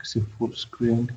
See full screen.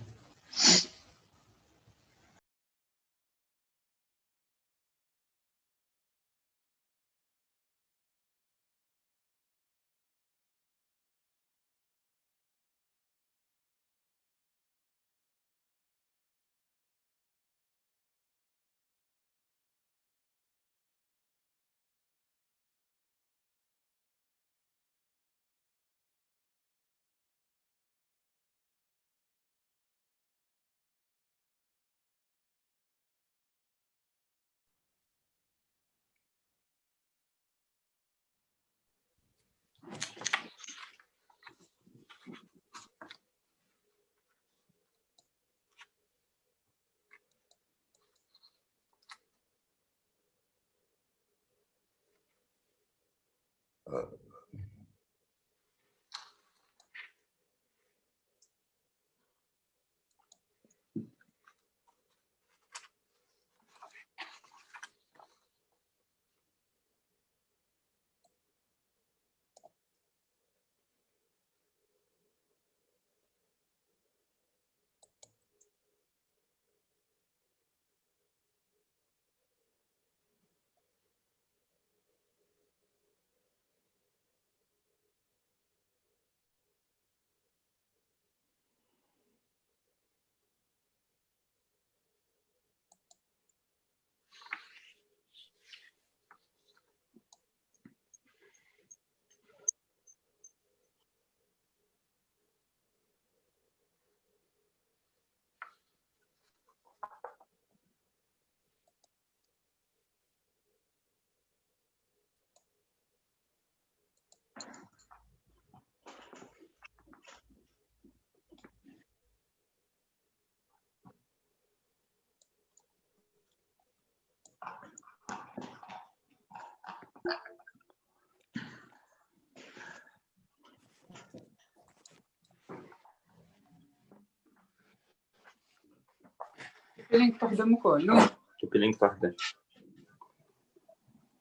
لينك واحدة مو كله شوفي لينك واحدة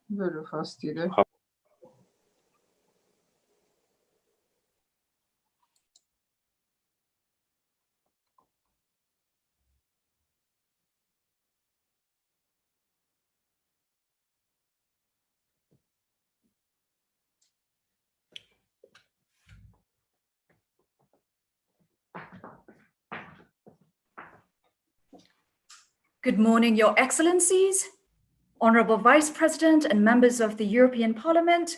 بلو فاستي ده. Good morning, Your Excellencies, Honorable Vice President and members of the European Parliament,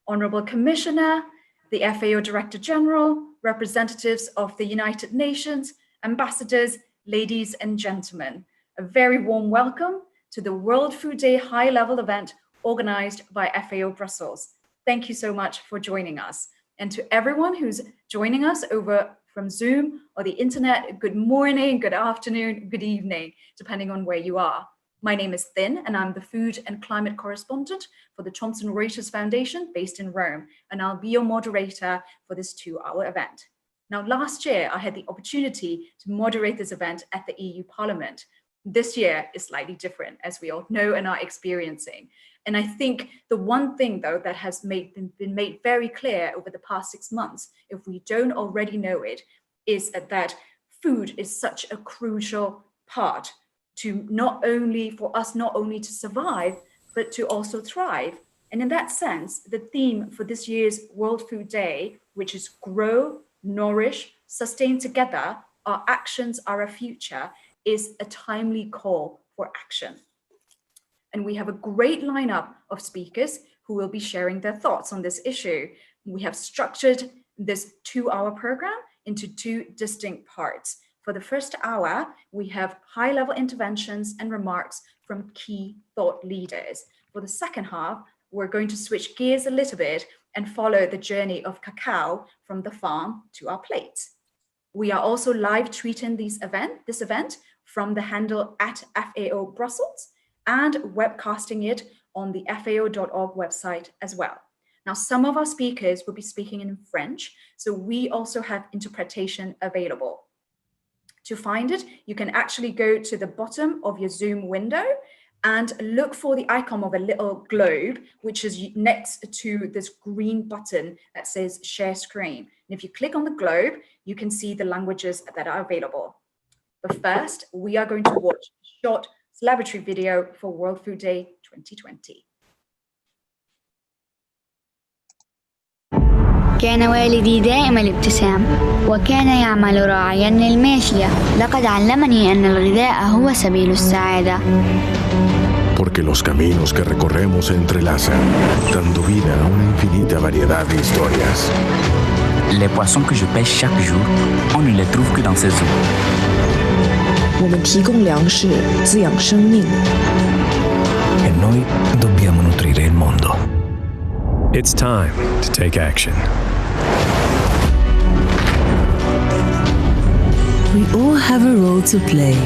Honorable Commissioner, the FAO Director General, representatives of the United Nations, ambassadors, ladies and gentlemen. A very warm welcome to the World Food Day high-level event organized by FAO Brussels. Thank you so much for joining us. And to everyone who's joining us over from Zoom or the internet, good morning, good afternoon, good evening, depending on where you are. My name is Thin, and I'm the Food and Climate Correspondent for the Thomson Reuters Foundation based in Rome, and I'll be your moderator for this 2-hour event. Now, last year, I had the opportunity to moderate this event at the EU Parliament. This year is slightly different, as we all know and are experiencing. And I think the one thing, though, that has been made very clear over the past 6 months, if we don't already know it, is that food is such a crucial part to for us not only to survive, but to also thrive. And in that sense, the theme for this year's World Food Day, which is Grow, Nourish, Sustain Together, Our Actions Are Our Future, is a timely call for action. And we have a great lineup of speakers who will be sharing their thoughts on this issue. We have structured this 2-hour program into 2 distinct parts. For the first hour, we have high-level interventions and remarks from key thought leaders. For the second half, we're going to switch gears a little bit and follow the journey of cacao from the farm to our plates. We are also live tweeting this event from the handle @FAO Brussels, and webcasting it on the FAO.org website as well. Now, some of our speakers will be speaking in French, so we also have interpretation available. To find it, you can actually go to the bottom of your Zoom window and look for the icon of a little globe, which is next to this green button that says share screen. And if you click on the globe, you can see the languages that are available. But first, we are going to watch a short celebratory video for World Food Day 2020. كان والدي دائم الابتسام وكان يعمل راعيا للماشية. لقد علمني أن الغذاء هو سبيل السعادة. Porque los caminos que recorremos se entrelazan, dando vida a una infinita variedad de historias. Les poissons que je pêche chaque jour, on ne les trouve que dans ces eaux. 我们提供粮食，滋养生命。 E noi dobbiamo nutrire il mondo. It's time to take action. We all have a role to play.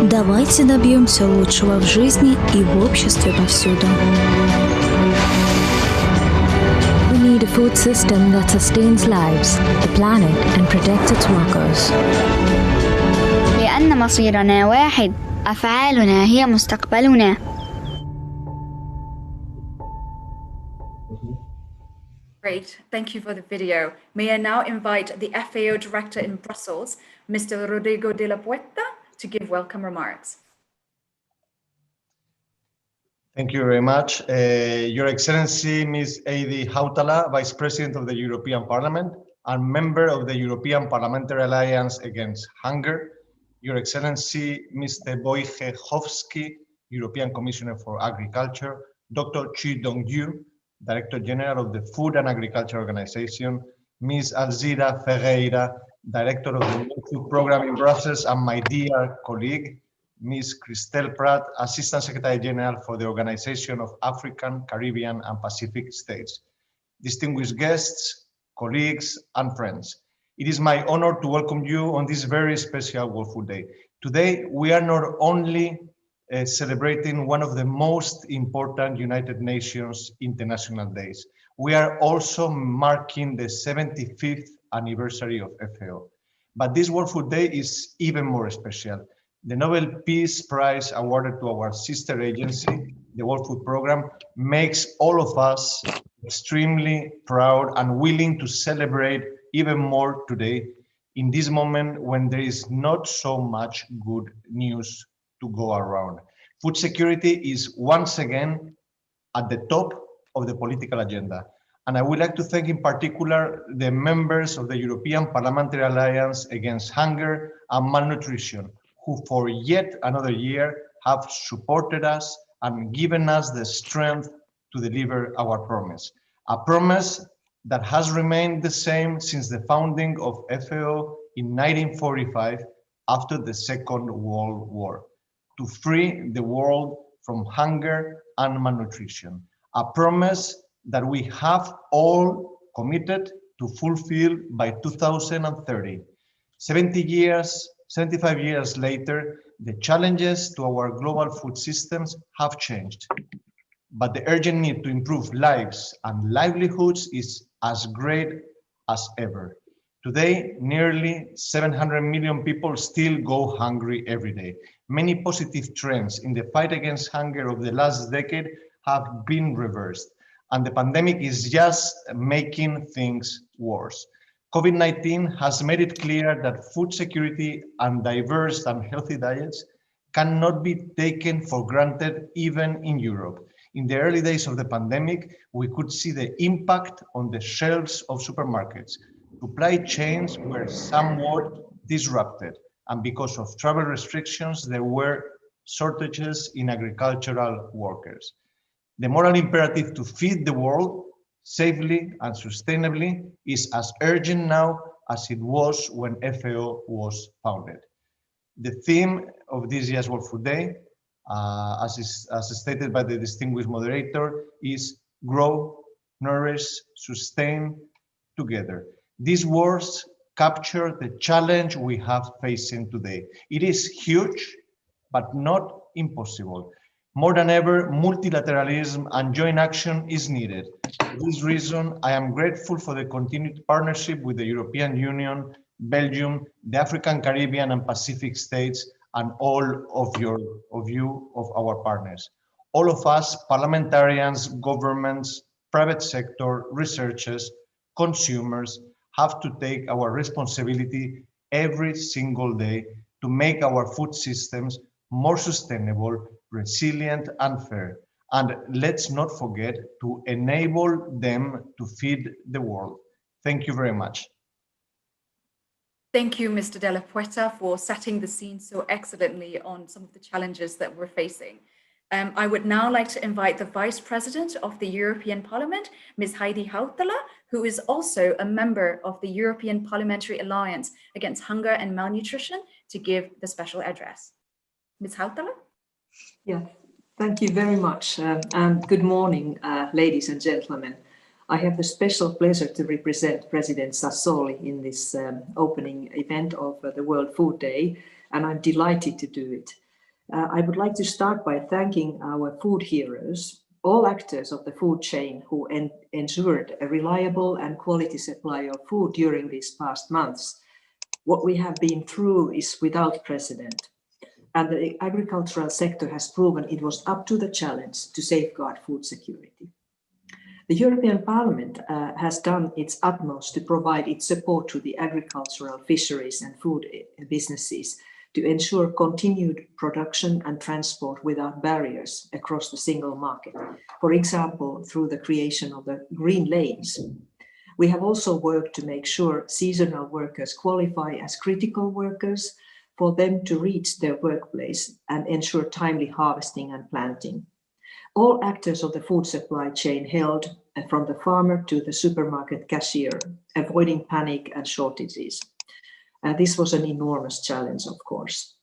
Давайте добьемся лучшего в жизни и в обществе повсюду. We need a food system that sustains lives, the planet, and protects its workers. لأن مصيرنا واحد، أفعالنا هي مستقبلنا. Great, thank you for the video. May I now invite the FAO Director in Brussels, Mr. Rodrigo de la Puerta, to give welcome remarks. Thank you very much. Your Excellency, Ms. Heidi Hautala, Vice President of the European Parliament and member of the European Parliamentary Alliance Against Hunger. Your Excellency, Mr. Wojciechowski, European Commissioner for Agriculture. Dr. Chi Dong-yu, Director General of the Food and Agriculture Organization. Ms. Alzira Ferreira, Director of the World Food Program in Brussels, and my dear colleague, Ms. Christelle Pratt, Assistant Secretary General for the Organization of African, Caribbean, and Pacific States. Distinguished guests, colleagues, and friends, it is my honor to welcome you on this very special World Food Day. Today, we are not only celebrating one of the most important United Nations International Days, we are also marking the 75th anniversary of FAO. But this World Food Day is even more special. The Nobel Peace Prize awarded to our sister agency, the World Food Program, makes all of us extremely proud and willing to celebrate even more today in this moment when there is not so much good news to go around. Food security is once again at the top of the political agenda. And I would like to thank in particular the members of the European Parliamentary Alliance Against Hunger and Malnutrition, who for yet another year have supported us and given us the strength to deliver our promise. A promise that has remained the same since the founding of FAO in 1945 after the Second World War, to free the world from hunger and malnutrition. A promise that we have all committed to fulfill by 2030. 75 years later, the challenges to our global food systems have changed, but the urgent need to improve lives and livelihoods is as great as ever. Today, nearly 700 million people still go hungry every day. Many positive trends in the fight against hunger of the last decade have been reversed, and the pandemic is just making things worse. COVID-19 has made it clear that food security and diverse and healthy diets cannot be taken for granted even in Europe. In the early days of the pandemic, we could see the impact on the shelves of supermarkets. Supply chains were somewhat disrupted, and because of travel restrictions, there were shortages in agricultural workers. The moral imperative to feed the world safely and sustainably is as urgent now as it was when FAO was founded. The theme of this year's World Food Day, as stated by the distinguished moderator, is grow, nourish, sustain together. These words capture the challenge we have facing today. It is huge, but not impossible. More than ever, multilateralism and joint action is needed. For this reason, I am grateful for the continued partnership with the European Union, Belgium, the African, Caribbean, and Pacific states, and all of you, our partners. All of us, parliamentarians, governments, private sector, researchers, consumers, have to take our responsibility every single day to make our food systems more sustainable, resilient, and fair. And let's not forget to enable them to feed the world. Thank you very much. Thank you, Mr. De La Puerta, for setting the scene so excellently on some of the challenges that we're facing. I would now like to invite the Vice President of the European Parliament, Ms. Heidi Hautala, who is also a member of the European Parliamentary Alliance Against Hunger and Malnutrition, to give the special address. Ms. Hautala? Yeah, thank you very much. And good morning, ladies and gentlemen. I have the special pleasure to represent President Sassoli in this opening event of the World Food Day, and I'm delighted to do it. I would like to start by thanking our food heroes, all actors of the food chain who ensured a reliable and quality supply of food during these past months. What we have been through is without precedent, and the agricultural sector has proven it was up to the challenge to safeguard food security. The European Parliament has done its utmost to provide its support to the agricultural, fisheries and food businesses to ensure continued production and transport without barriers across the single market, for example, through the creation of the green lanes. We have also worked to make sure seasonal workers qualify as critical workers for them to reach their workplace and ensure timely harvesting and planting. All actors of the food supply chain held from the farmer to the supermarket cashier, avoiding panic and shortages. This was an enormous challenge, of course.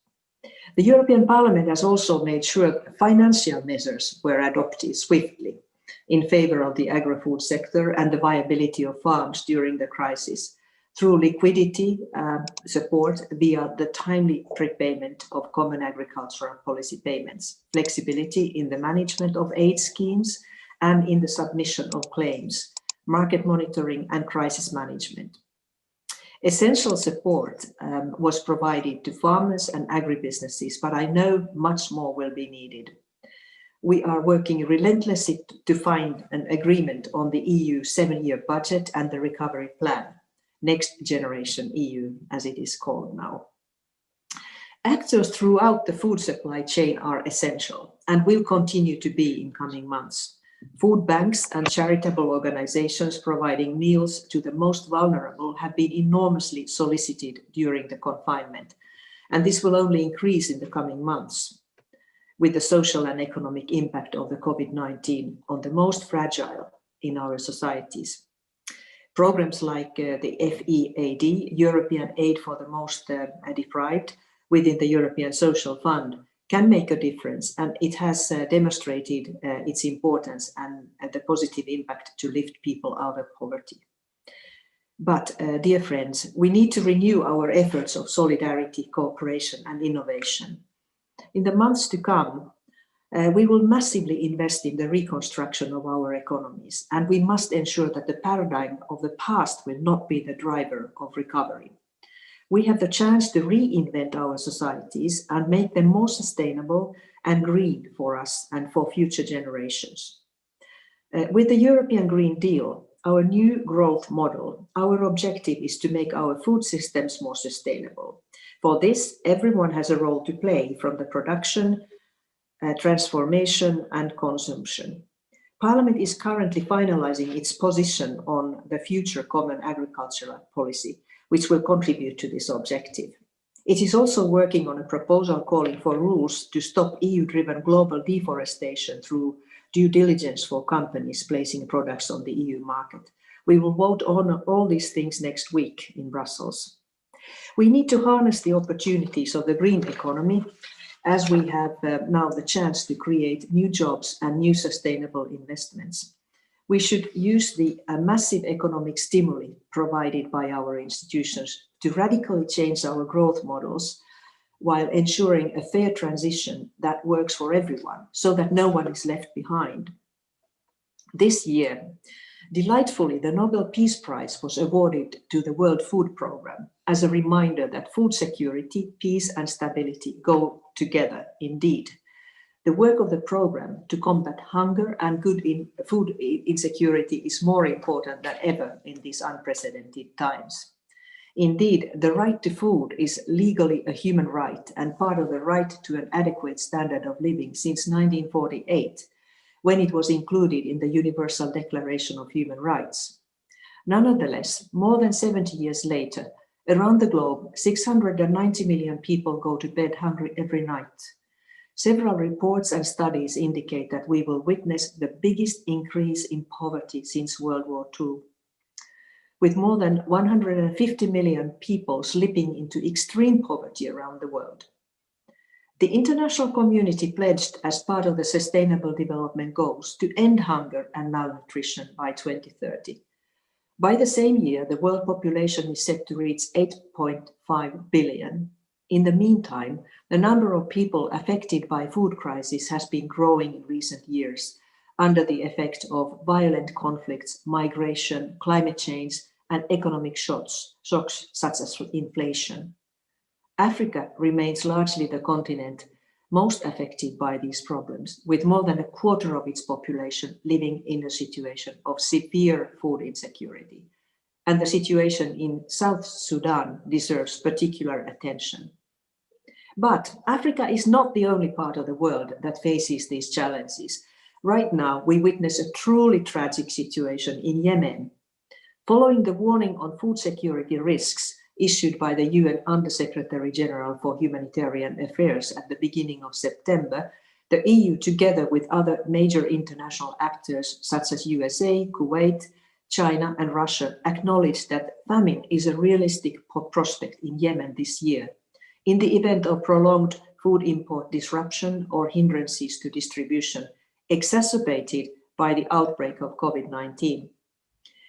The European Parliament has also made sure financial measures were adopted swiftly in favor of the agri-food sector and the viability of farms during the crisis through liquidity support via the timely prepayment of common agricultural policy payments, flexibility in the management of aid schemes and in the submission of claims, market monitoring and crisis management. Essential support was provided to farmers and agribusinesses, but I know much more will be needed. We are working relentlessly to find an agreement on the EU 7-year budget and the recovery plan, Next Generation EU, as it is called now. Actors throughout the food supply chain are essential and will continue to be in coming months. Food banks and charitable organizations providing meals to the most vulnerable have been enormously solicited during the confinement, and this will only increase in the coming months with the social and economic impact of the COVID-19 on the most fragile in our societies. Programs like the FEAD, European Aid for the Most Deprived, within the European Social Fund, can make a difference, and it has demonstrated its importance and the positive impact to lift people out of poverty. But, dear friends, we need to renew our efforts of solidarity, cooperation and innovation. In the months to come, we will massively invest in the reconstruction of our economies, and we must ensure that the paradigm of the past will not be the driver of recovery. We have the chance to reinvent our societies and make them more sustainable and green for us and for future generations. With the European Green Deal, our new growth model, our objective is to make our food systems more sustainable. For this, everyone has a role to play, from the production, transformation and consumption. Parliament is currently finalizing its position on the future common agricultural policy, which will contribute to this objective. It is also working on a proposal calling for rules to stop EU-driven global deforestation through due diligence for companies placing products on the EU market. We will vote on all these things next week in Brussels. We need to harness the opportunities of the green economy, as we have now the chance to create new jobs and new sustainable investments. We should use the massive economic stimuli provided by our institutions to radically change our growth models while ensuring a fair transition that works for everyone, so that no one is left behind. This year, delightfully, the Nobel Peace Prize was awarded to the World Food Programme, as a reminder that food security, peace and stability go together indeed. The work of the program to combat hunger and food insecurity is more important than ever in these unprecedented times. Indeed, the right to food is legally a human right and part of the right to an adequate standard of living since 1948, when it was included in the Universal Declaration of Human Rights. Nonetheless, more than 70 years later, around the globe, 690 million people go to bed hungry every night. Several reports and studies indicate that we will witness the biggest increase in poverty since World War II, with more than 150 million people slipping into extreme poverty around the world. The international community pledged as part of the Sustainable Development Goals to end hunger and malnutrition by 2030. By the same year, the world population is set to reach 8.5 billion. In the meantime, the number of people affected by food crisis has been growing in recent years under the effect of violent conflicts, migration, climate change, and economic shocks such as inflation. Africa remains largely the continent most affected by these problems, with more than a quarter of its population living in a situation of severe food insecurity. And the situation in South Sudan deserves particular attention. But Africa is not the only part of the world that faces these challenges. Right now, we witness a truly tragic situation in Yemen. Following the warning on food security risks issued by the UN Under-Secretary General for Humanitarian Affairs at the beginning of September, the EU, together with other major international actors such as USA, Kuwait, China and Russia, acknowledged that famine is a realistic prospect in Yemen this year, in the event of prolonged food import disruption or hindrances to distribution, exacerbated by the outbreak of COVID-19.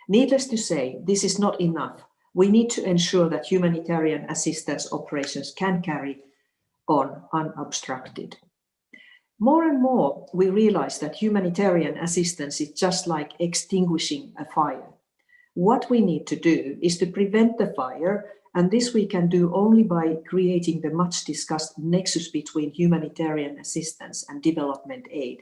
Needless to say, this is not enough. We need to ensure that humanitarian assistance operations can carry on unobstructed. More and more, we realize that humanitarian assistance is just like extinguishing a fire. What we need to do is to prevent the fire, and this we can do only by creating the much discussed nexus between humanitarian assistance and development aid.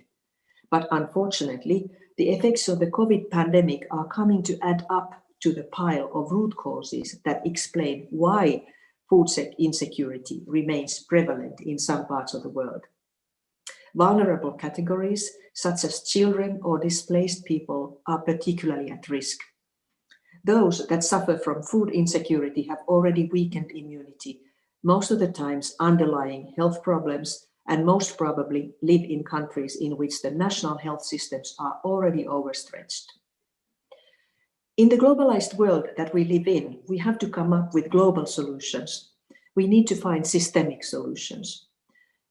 But unfortunately, the effects of the COVID pandemic are coming to add up to the pile of root causes that explain why food insecurity remains prevalent in some parts of the world. Vulnerable categories, such as children or displaced people, are particularly at risk. Those that suffer from food insecurity have already weakened immunity, most of the times underlying health problems, and most probably live in countries in which the national health systems are already overstretched. In the globalized world that we live in, we have to come up with global solutions. We need to find systemic solutions.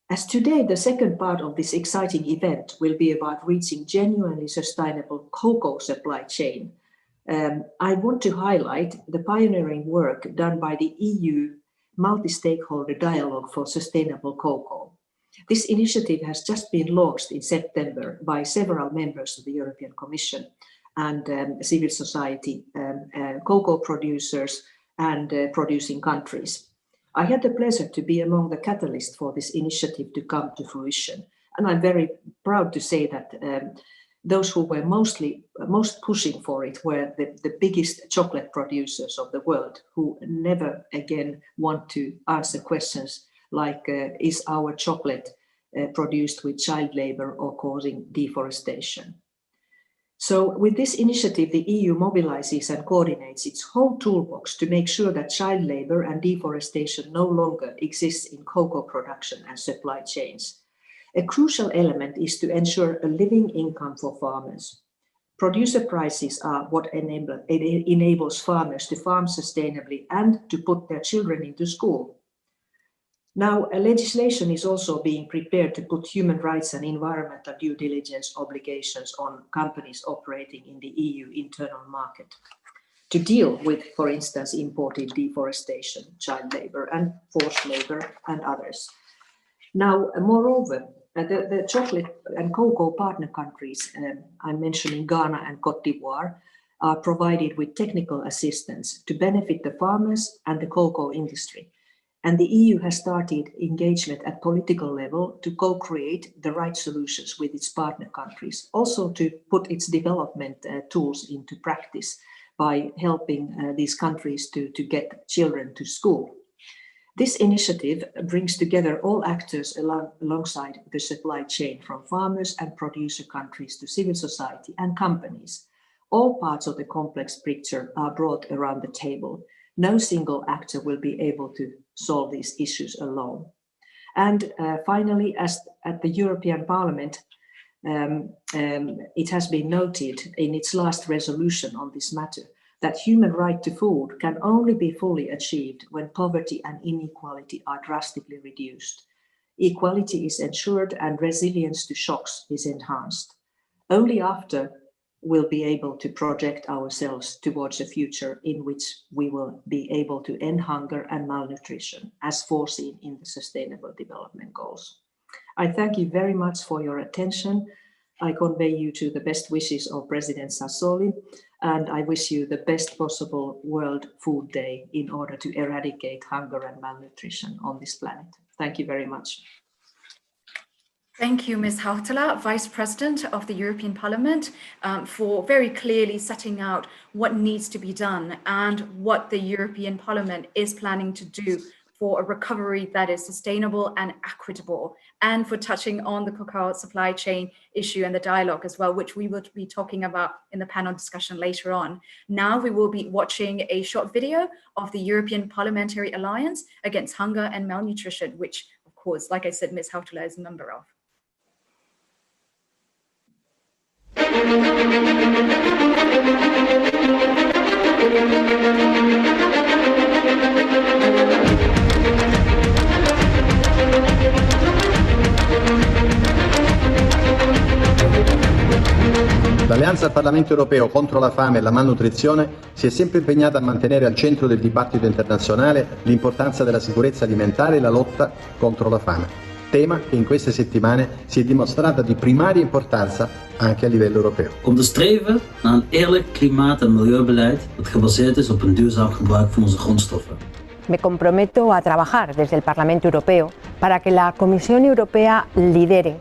As today, the second part of this exciting event will be about reaching genuinely sustainable cocoa supply chain. I want to highlight the pioneering work done by the EU Multi-Stakeholder Dialogue for Sustainable Cocoa. This initiative has just been launched in September by several members of the European Commission and civil society, cocoa producers and producing countries. I had the pleasure to be among the catalysts for this initiative to come to fruition. And I'm very proud to say that those who were most pushing for it were the biggest chocolate producers of the world, who never again want to answer questions like, is our chocolate produced with child labor or causing deforestation? So with this initiative, the EU mobilizes and coordinates its whole toolbox to make sure that child labor and deforestation no longer exists in cocoa production and supply chains. A crucial element is to ensure a living income for farmers. Producer prices are what enables farmers to farm sustainably and to put their children into school. Now, a legislation is also being prepared to put human rights and environmental due diligence obligations on companies operating in the EU internal market to deal with, for instance, imported deforestation, child labor and forced labor and others. Now, moreover, the chocolate and cocoa partner countries, I'm mentioning Ghana and Cote d'Ivoire, are provided with technical assistance to benefit the farmers and the cocoa industry. And the EU has started engagement at political level to co-create the right solutions with its partner countries, also to put its development tools into practice by helping these countries to get children to school. This initiative brings together all actors alongside the supply chain, from farmers and producer countries to civil society and companies. All parts of the complex picture are brought around the table. No single actor will be able to solve these issues alone. And finally, as at the European Parliament, it has been noted in its last resolution on this matter that human right to food can only be fully achieved when poverty and inequality are drastically reduced. Equality is ensured and resilience to shocks is enhanced. Only after we'll be able to project ourselves towards a future in which we will be able to end hunger and malnutrition as foreseen in the Sustainable Development Goals. I thank you very much for your attention. I convey you to the best wishes of President Sassoli, and I wish you the best possible World Food Day in order to eradicate hunger and malnutrition on this planet. Thank you very much. Thank you, Ms. Hautala, Vice President of the European Parliament, for very clearly setting out what needs to be done and what the European Parliament is planning to do for a recovery that is sustainable and equitable, and for touching on the cacao supply chain issue and the dialogue as well, which we will be talking about in the panel discussion later on. Now we will be watching a short video of the European Parliamentary Alliance Against Hunger and Malnutrition, which, of course, like I said, Ms. Hautala is a member of. L'Alleanza al Parlamento Europeo contro la fame e la malnutrizione si è sempre impegnata a mantenere al centro del dibattito internazionale l'importanza della sicurezza alimentare e la lotta contro la fame, tema che in queste settimane si è dimostrata di primaria importanza anche a livello europeo. Om te streven naar een eerlijk klimaat- en milieubeleid dat gebaseerd is op een duurzaam gebruik van onze grondstoffen. Me comprometo a trabajar desde el Parlamento Europeo para que la Comisión Europea lidere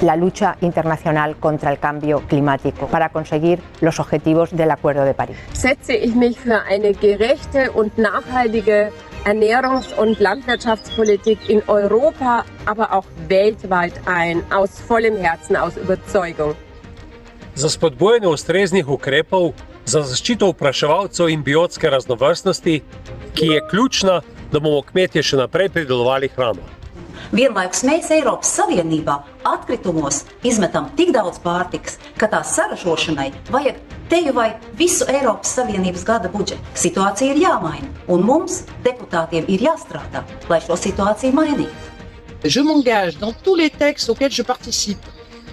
la lucha internacional contra el cambio climático para conseguir los objetivos del Acuerdo de París. Setze ich mich für eine gerechte und nachhaltige Ernährungs- und Landwirtschaftspolitik in Europa, aber auch weltweit ein, aus vollem Herzen, aus Überzeugung. Za spodbujanje ustreznih ukrepov za zaščito opraševalcev in biotske raznovrstnosti, ki je ključna, da bomo kmetje še naprej pridelovali hrano. Vienlaikus mēs Eiropas Savienībā atkritumos izmetam tik daudz pārtikas, ka tās saražošanai vajag teju vai visu Eiropas Savienības gada budžetu. Situācija ir jāmaina, un mums, deputātiem, ir jāstrādā, lai šo situāciju mainītu. Je m'engage dans tous les textes auxquels je participe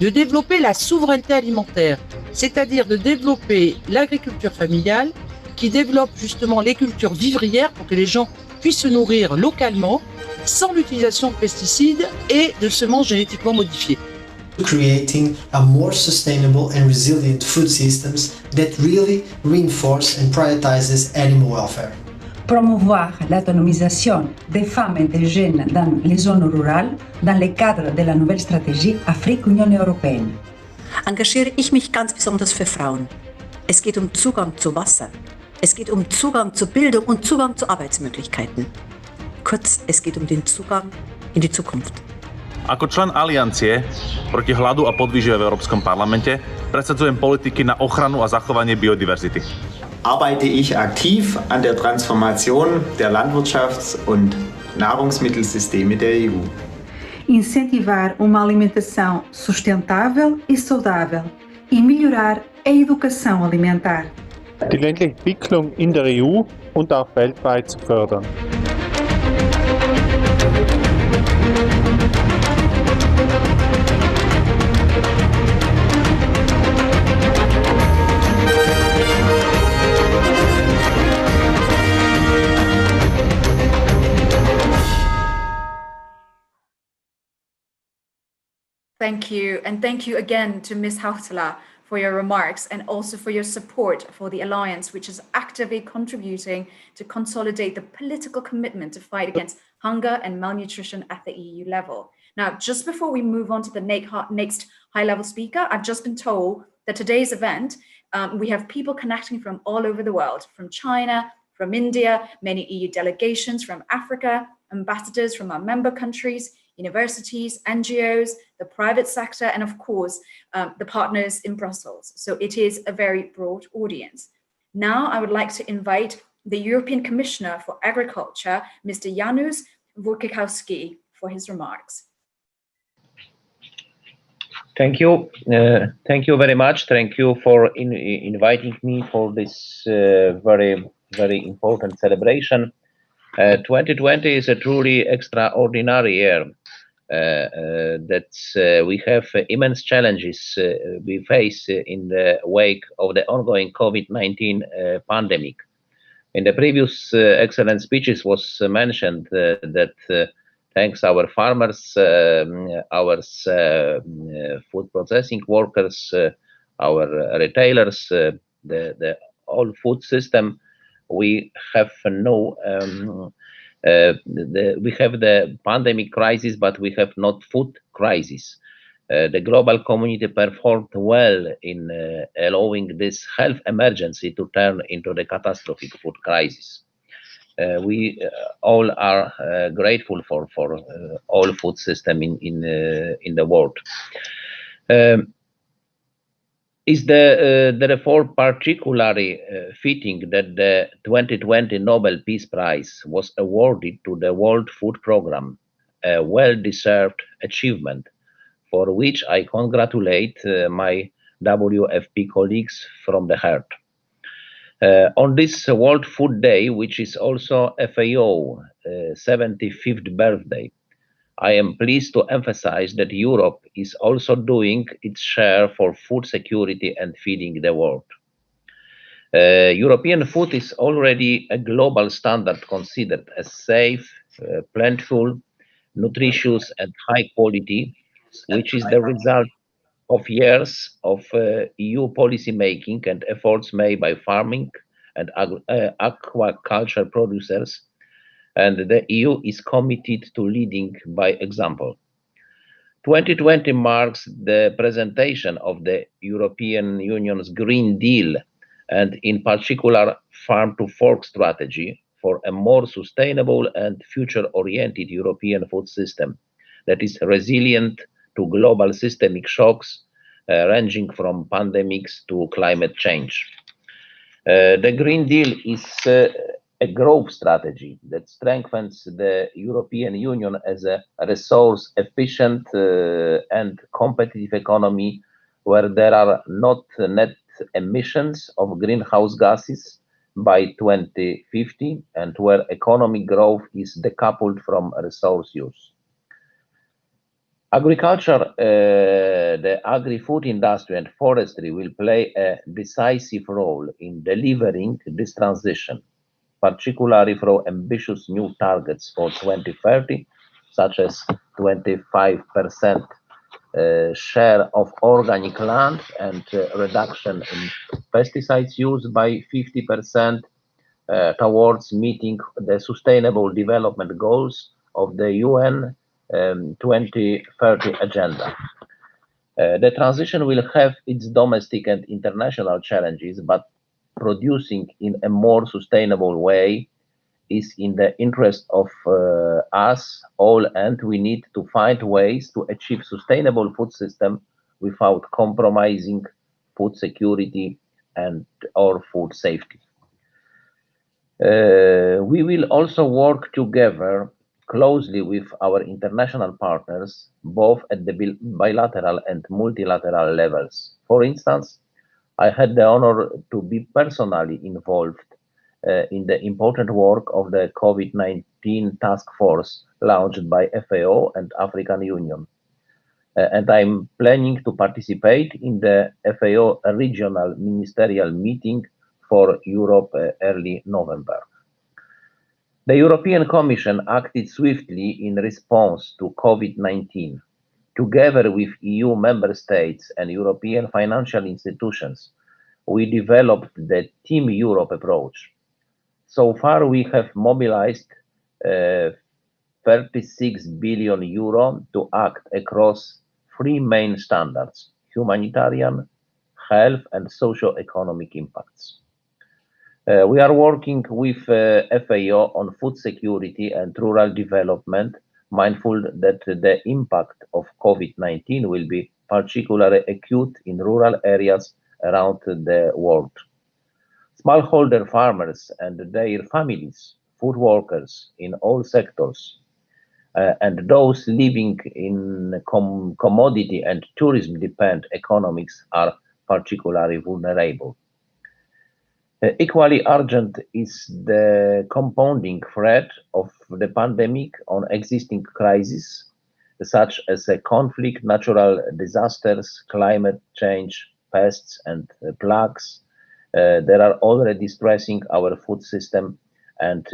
de développer la souveraineté alimentaire, c'est-à-dire de développer l'agriculture familiale qui développe justement les cultures vivrières pour que les gens puissent se nourrir localement sans l'utilisation de pesticides et de semences génétiquement modifiées. Creating a more sustainable and resilient food systems that really reinforce and prioritizes animal welfare. Promouvoir l'autonomisation des femmes et des jeunes dans les zones rurales dans le cadre de la nouvelle stratégie Afrique-Union européenne. Engagiere ich mich ganz besonders für Frauen. Es geht um Zugang zu Wasser. Es geht um Zugang zu Bildung und Zugang zu Arbeitsmöglichkeiten. Kurz, es geht um den Zugang in die Zukunft. Ako člen Aliancie proti hladu a podvýžive v Európskom parlamente presadzujem politiky na ochranu a zachovanie biodiverzity. Arbeite ich aktiv an der Transformation der Landwirtschafts- und Nahrungsmittelsysteme der EU. Incentivar uma alimentação sustentável e saudável e melhorar a educação alimentar. Die ländliche Entwicklung in der EU und auch weltweit zu fördern. Thank you. And thank you again to Ms. Hautala for your remarks and also for your support for the Alliance, which is actively contributing to consolidate the political commitment to fight against hunger and malnutrition at the EU level. Now, just before we move on to the next high-level speaker, I've just been told that today's event, we have people connecting from all over the world, from China, from India, many EU delegations from Africa, ambassadors from our member countries, universities, NGOs, the private sector, and of course, the partners in Brussels. So it is a very broad audience. Now I would like to invite the European Commissioner for Agriculture, Mr. Janusz Wojciechowski, for his remarks. Thank you. Thank you very much. Thank you for inviting me for this very important celebration. 2020 is a truly extraordinary year. We have immense challenges we face in the wake of the ongoing COVID-19 pandemic. In the previous excellent speeches was mentioned that thanks our farmers, our food processing workers, our retailers, the whole food system, we have we have the pandemic crisis, but we have not food crisis. The global community performed well in allowing this health emergency to turn into the catastrophic food crisis. We all are grateful for all food system in the world. Is the reform particularly fitting that the 2020 Nobel Peace Prize was awarded to the World Food Programme, a well-deserved achievement for which I congratulate my WFP colleagues from the heart. On this World Food Day, which is also FAO 75th birthday, I am pleased to emphasize that Europe is also doing its share for food security and feeding the world. European food is already a global standard considered as safe, plentiful, nutritious and high quality, which is the result of years of EU policy making and efforts made by farming and aquaculture producers, and the EU is committed to leading by example. 2020 marks the presentation of the European Union's Green Deal, and in particular Farm to Fork strategy for a more sustainable and future-oriented European food system that is resilient to global systemic shocks ranging from pandemics to climate change. The Green Deal is a growth strategy that strengthens the European Union as a resource-efficient and competitive economy where there are not net emissions of greenhouse gases by 2050 and where economic growth is decoupled from resource use. Agriculture, the agri-food industry and forestry will play a decisive role in delivering this transition, particularly through ambitious new targets for 2030, such as 25% share of organic land and reduction in pesticides use by 50% towards meeting the Sustainable Development Goals of the UN 2030 agenda. The transition will have its domestic and international challenges, but producing in a more sustainable way is in the interest of us all, and we need to find ways to achieve sustainable food system without compromising food security and or food safety. We will also work together closely with our international partners, both at the bilateral and multilateral levels. For instance, I had the honor to be personally involved in the important work of the COVID-19 task force launched by FAO and African Union. And I'm planning to participate in the FAO regional ministerial meeting for Europe early November. The European Commission acted swiftly in response to COVID-19. Together with EU member states and European financial institutions, we developed the Team Europe approach. So far, we have mobilized 36 billion euro to act across three main standards: humanitarian, health, and socio-economic impacts. We are working with FAO on food security and rural development, mindful that the impact of COVID-19 will be particularly acute in rural areas around the world. Smallholder farmers and their families, food workers in all sectors, and those living in commodity and tourism-dependent economies are particularly vulnerable. Equally urgent is the compounding threat of the pandemic on existing crises, such as conflict, natural disasters, climate change, pests, and plagues that are already stressing our food system and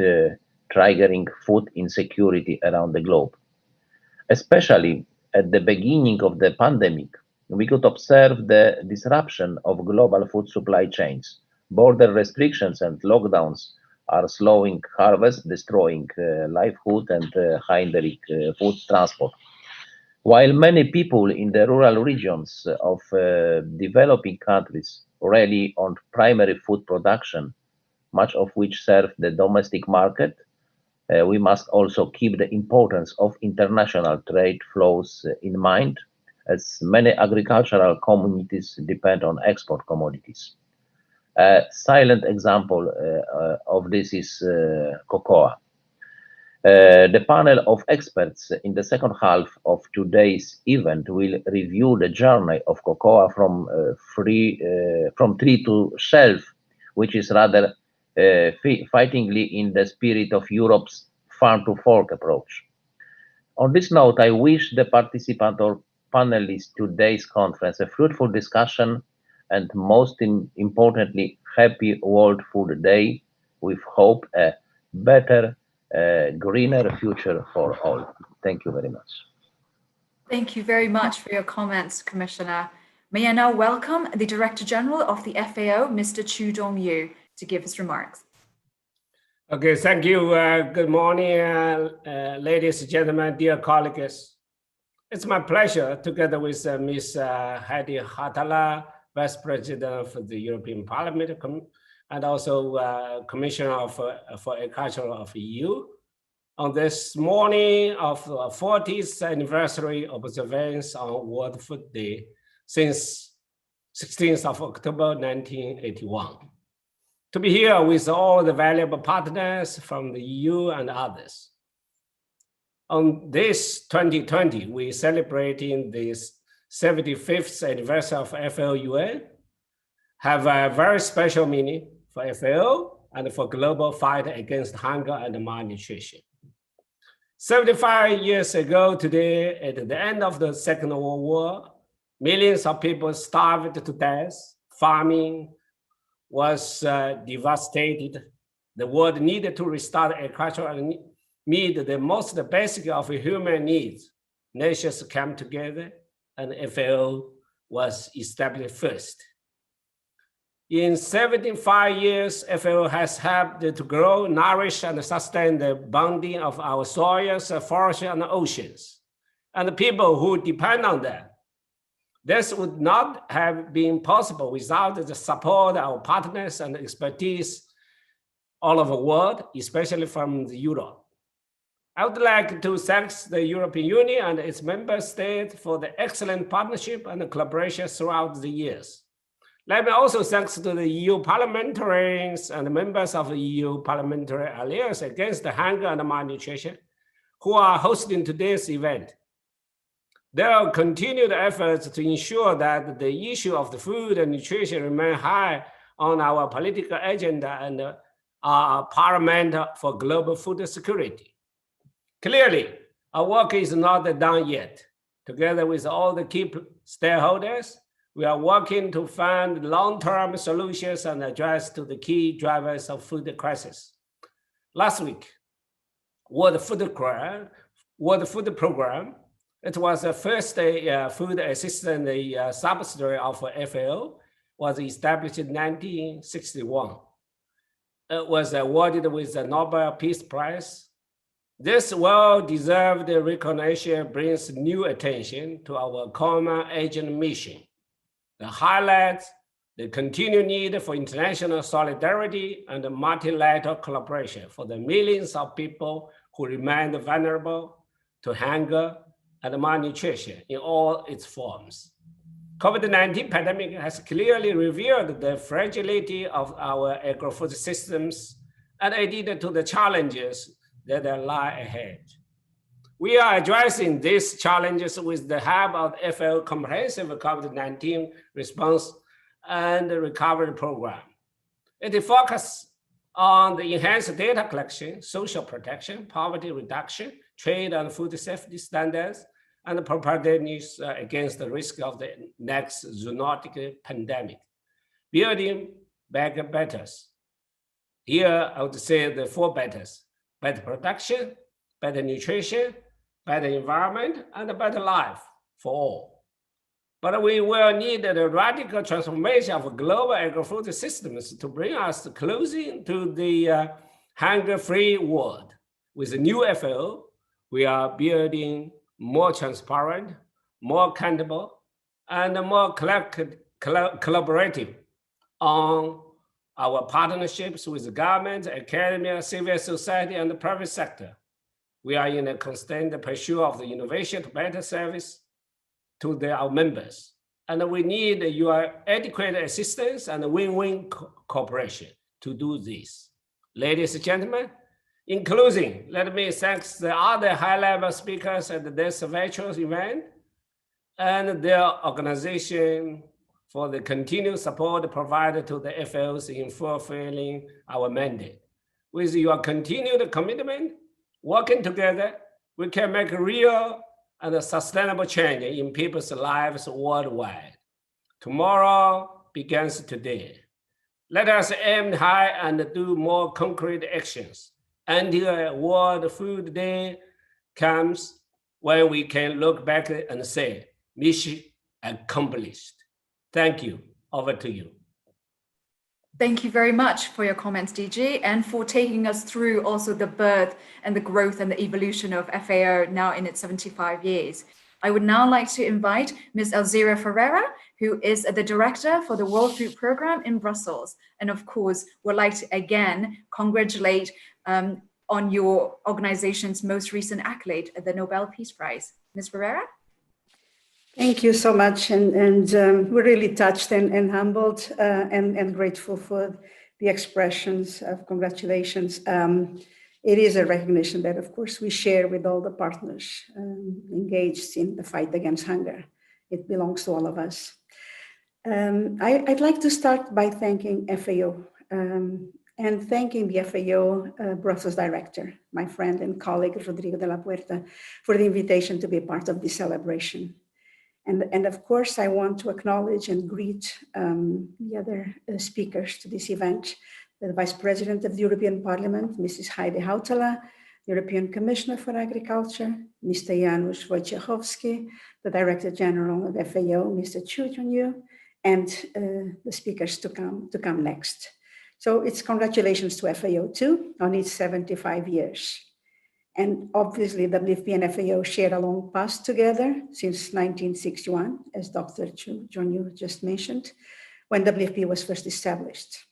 triggering food insecurity around the globe. Especially at the beginning of the pandemic, we could observe the disruption of global food supply chains. Border restrictions and lockdowns are slowing harvest, destroying livelihood, and hindering food transport. While many people in the rural regions of developing countries rely on primary food production, much of which serve the domestic market, we must also keep the importance of international trade flows in mind, as many agricultural communities depend on export commodities. A silent example of this is cocoa. The panel of experts in the second half of today's event will review the journey of cocoa from tree to shelf, which is rather fightingly in the spirit of Europe's farm-to-fork approach. On this note, I wish the participant or panelists today's conference a fruitful discussion and most importantly, happy World Food Day with hope a better, greener future for all. Thank you very much. Thank you very much for your comments, Commissioner. May I now welcome the Director General of the FAO, Mr. Chu Dong-yu, to give his remarks. Okay, thank you. Good morning, ladies and gentlemen, dear colleagues. It's my pleasure, together with Ms. Heidi Hautala, Vice President of the European Parliament, and also Commissioner for Agriculture of EU, on this morning of the 40th anniversary observance on World Food Day since 16th of October 1981. To be here with all the valuable partners from the EU and others. On this 2020, we're celebrating this 75th anniversary of FAO-UN, have a very special meaning for FAO and for global fight against hunger and malnutrition. 75 years ago today, at the end of the Second World War, millions of people starved to death, famine was devastated. The world needed to restart agriculture and meet the most basic of human needs. Nations came together and FAO was established first. In 75 years, FAO has helped to grow, nourish, and sustain the bonding of our soils, forests, and oceans, and the people who depend on them. This would not have been possible without the support of our partners and expertise all over the world, especially from Europe. I would like to thank the European Union and its member states for the excellent partnership and collaboration throughout the years. Let me also thank to the EU parliamentarians and members of the EU Parliamentary Alliance against Hunger and Malnutrition who are hosting today's event. Their continued efforts to ensure that the issue of the food and nutrition remain high on our political agenda and are paramount for global food security. Clearly, our work is not done yet. Together with all the key stakeholders, we are working to find long-term solutions and address to the key drivers of food crisis. Last week, World Food Program It was the first food assistance subsidiary of FAO, was established in 1961. It was awarded with the Nobel Peace Prize. This well-deserved recognition brings new attention to our common agent mission. It highlights the continued need for international solidarity and multilateral collaboration for the millions of people who remain vulnerable to hunger and malnutrition in all its forms. COVID-19 pandemic has clearly revealed the fragility of our agri-food systems and added to the challenges that lie ahead. We are addressing these challenges with the help of the FAO Comprehensive COVID-19 Response and Recovery Program. It focuses on the enhanced data collection, social protection, poverty reduction, trade and food safety standards, and preparedness against the risk of the next zoonotic pandemic. Building back betters. Here, I would say the 4 betters: better production, better nutrition, better environment, and a better life for all. But we will need a radical transformation of global agri-food systems to bring us closer to the hunger-free world. With the new FAO, we are building more transparent, more accountable, and more collaborative on our partnerships with the government, academia, civil society, and the private sector. We are in a constant pursuit of the innovation to better service to our members. And we need your adequate assistance and win-win cooperation to do this. Ladies and gentlemen, in closing, let me thank the other high-level speakers at this virtual event and their organization for the continued support provided to the FAOs in fulfilling our mandate. With your continued commitment, working together, we can make real and sustainable change in people's lives worldwide. Tomorrow begins today. Let us aim high and do more concrete actions until World Food Day comes, when we can look back and say, mission accomplished. Thank you. Over to you. Thank you very much for your comments, DG, and for taking us through also the birth and the growth and the evolution of FAO now in its 75 years. I would now like to invite Ms. Elzira Ferreira, who is the Director for the World Food Programme in Brussels. And of course, would like to again congratulate on your organization's most recent accolade, the Nobel Peace Prize. Ms. Ferreira? Thank you so much, and we're really touched and humbled and grateful for the expressions of congratulations. It is a recognition that, of course, we share with all the partners engaged in the fight against hunger. It belongs to all of us. I'd like to start by thanking FAO and thanking the FAO Brussels Director, my friend and colleague, Rodrigo de la Puerta, for the invitation to be part of this celebration. And of course, I want to acknowledge and greet the other speakers to this event, the Vice President of the European Parliament, Mrs. Heidi Hautala, European Commissioner for Agriculture, Mr. Janusz Wojciechowski, the Director General of FAO, Mr. Chu Junyu, and the speakers to come next. So it's congratulations to FAO too on its 75 years. And obviously, WFP and FAO share a long past together since 1961, as Dr. Chu Junyu just mentioned, when WFP was first established.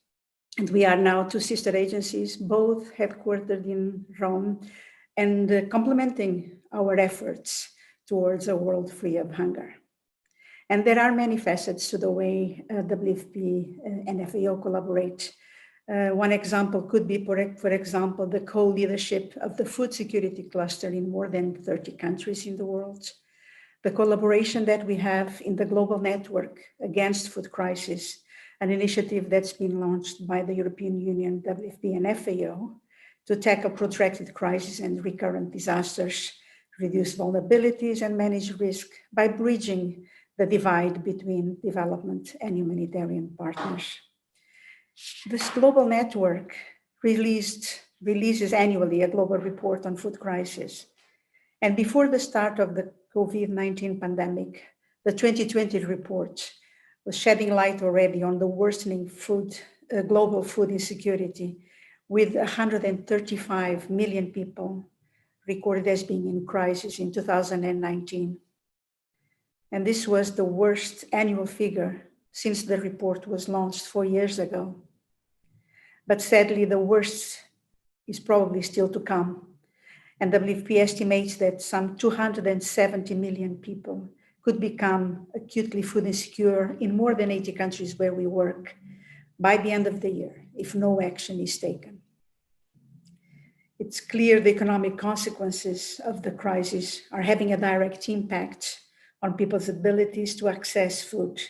And we are now 2 sister agencies, both headquartered in Rome, and complementing our efforts towards a world free of hunger. And there are many facets to the way WFP and FAO collaborate. One example could be, for example, the co-leadership of the food security cluster in more than 30 countries in the world. The collaboration that we have in the Global Network Against Food Crisis, an initiative that's been launched by the European Union, WFP and FAO to tackle protracted crises and recurrent disasters, reduce vulnerabilities and manage risk by bridging the divide between development and humanitarian partners. This global network releases annually a global report on food crisis. And before the start of the COVID-19 pandemic, the 2020 report was shedding light already on the worsening global food insecurity, with 135 million people recorded as being in crisis in 2019. And this was the worst annual figure since the report was launched 4 years ago. But sadly, the worst is probably still to come. And WFP estimates that some 270 million people could become acutely food insecure in more than 80 countries where we work by the end of the year, if no action is taken. It's clear the economic consequences of the crisis are having a direct impact on people's abilities to access food,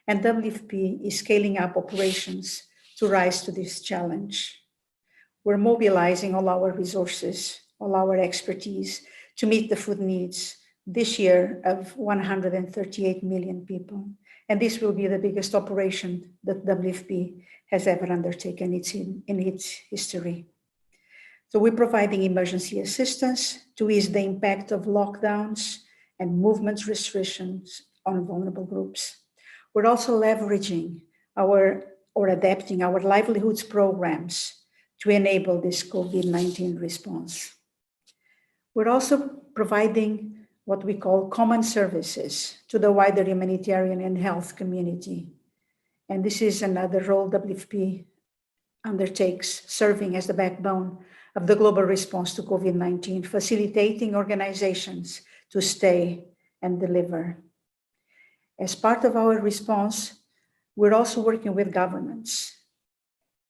and WFP is scaling up operations to rise to this challenge. We're mobilizing all our resources, all our expertise to meet the food needs this year of 138 million people. And this will be the biggest operation that WFP has ever undertaken in its history. So we're providing emergency assistance to ease the impact of lockdowns and movement restrictions on vulnerable groups. We're also leveraging or adapting our livelihoods programs to enable this COVID-19 response. We're also providing what we call common services to the wider humanitarian and health community. And this is another role WFP undertakes, serving as the backbone of the global response to COVID-19, facilitating organizations to stay and deliver. As part of our response, we're also working with governments,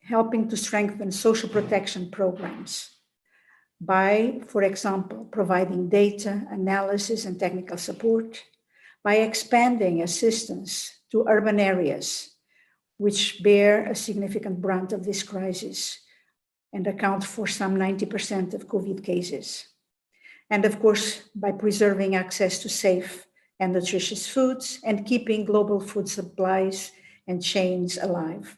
helping to strengthen social protection programs by, for example, providing data analysis and technical support, by expanding assistance to urban areas which bear a significant brunt of this crisis and account for some 90% of COVID cases. And of course, by preserving access to safe and nutritious foods and keeping global food supplies and chains alive.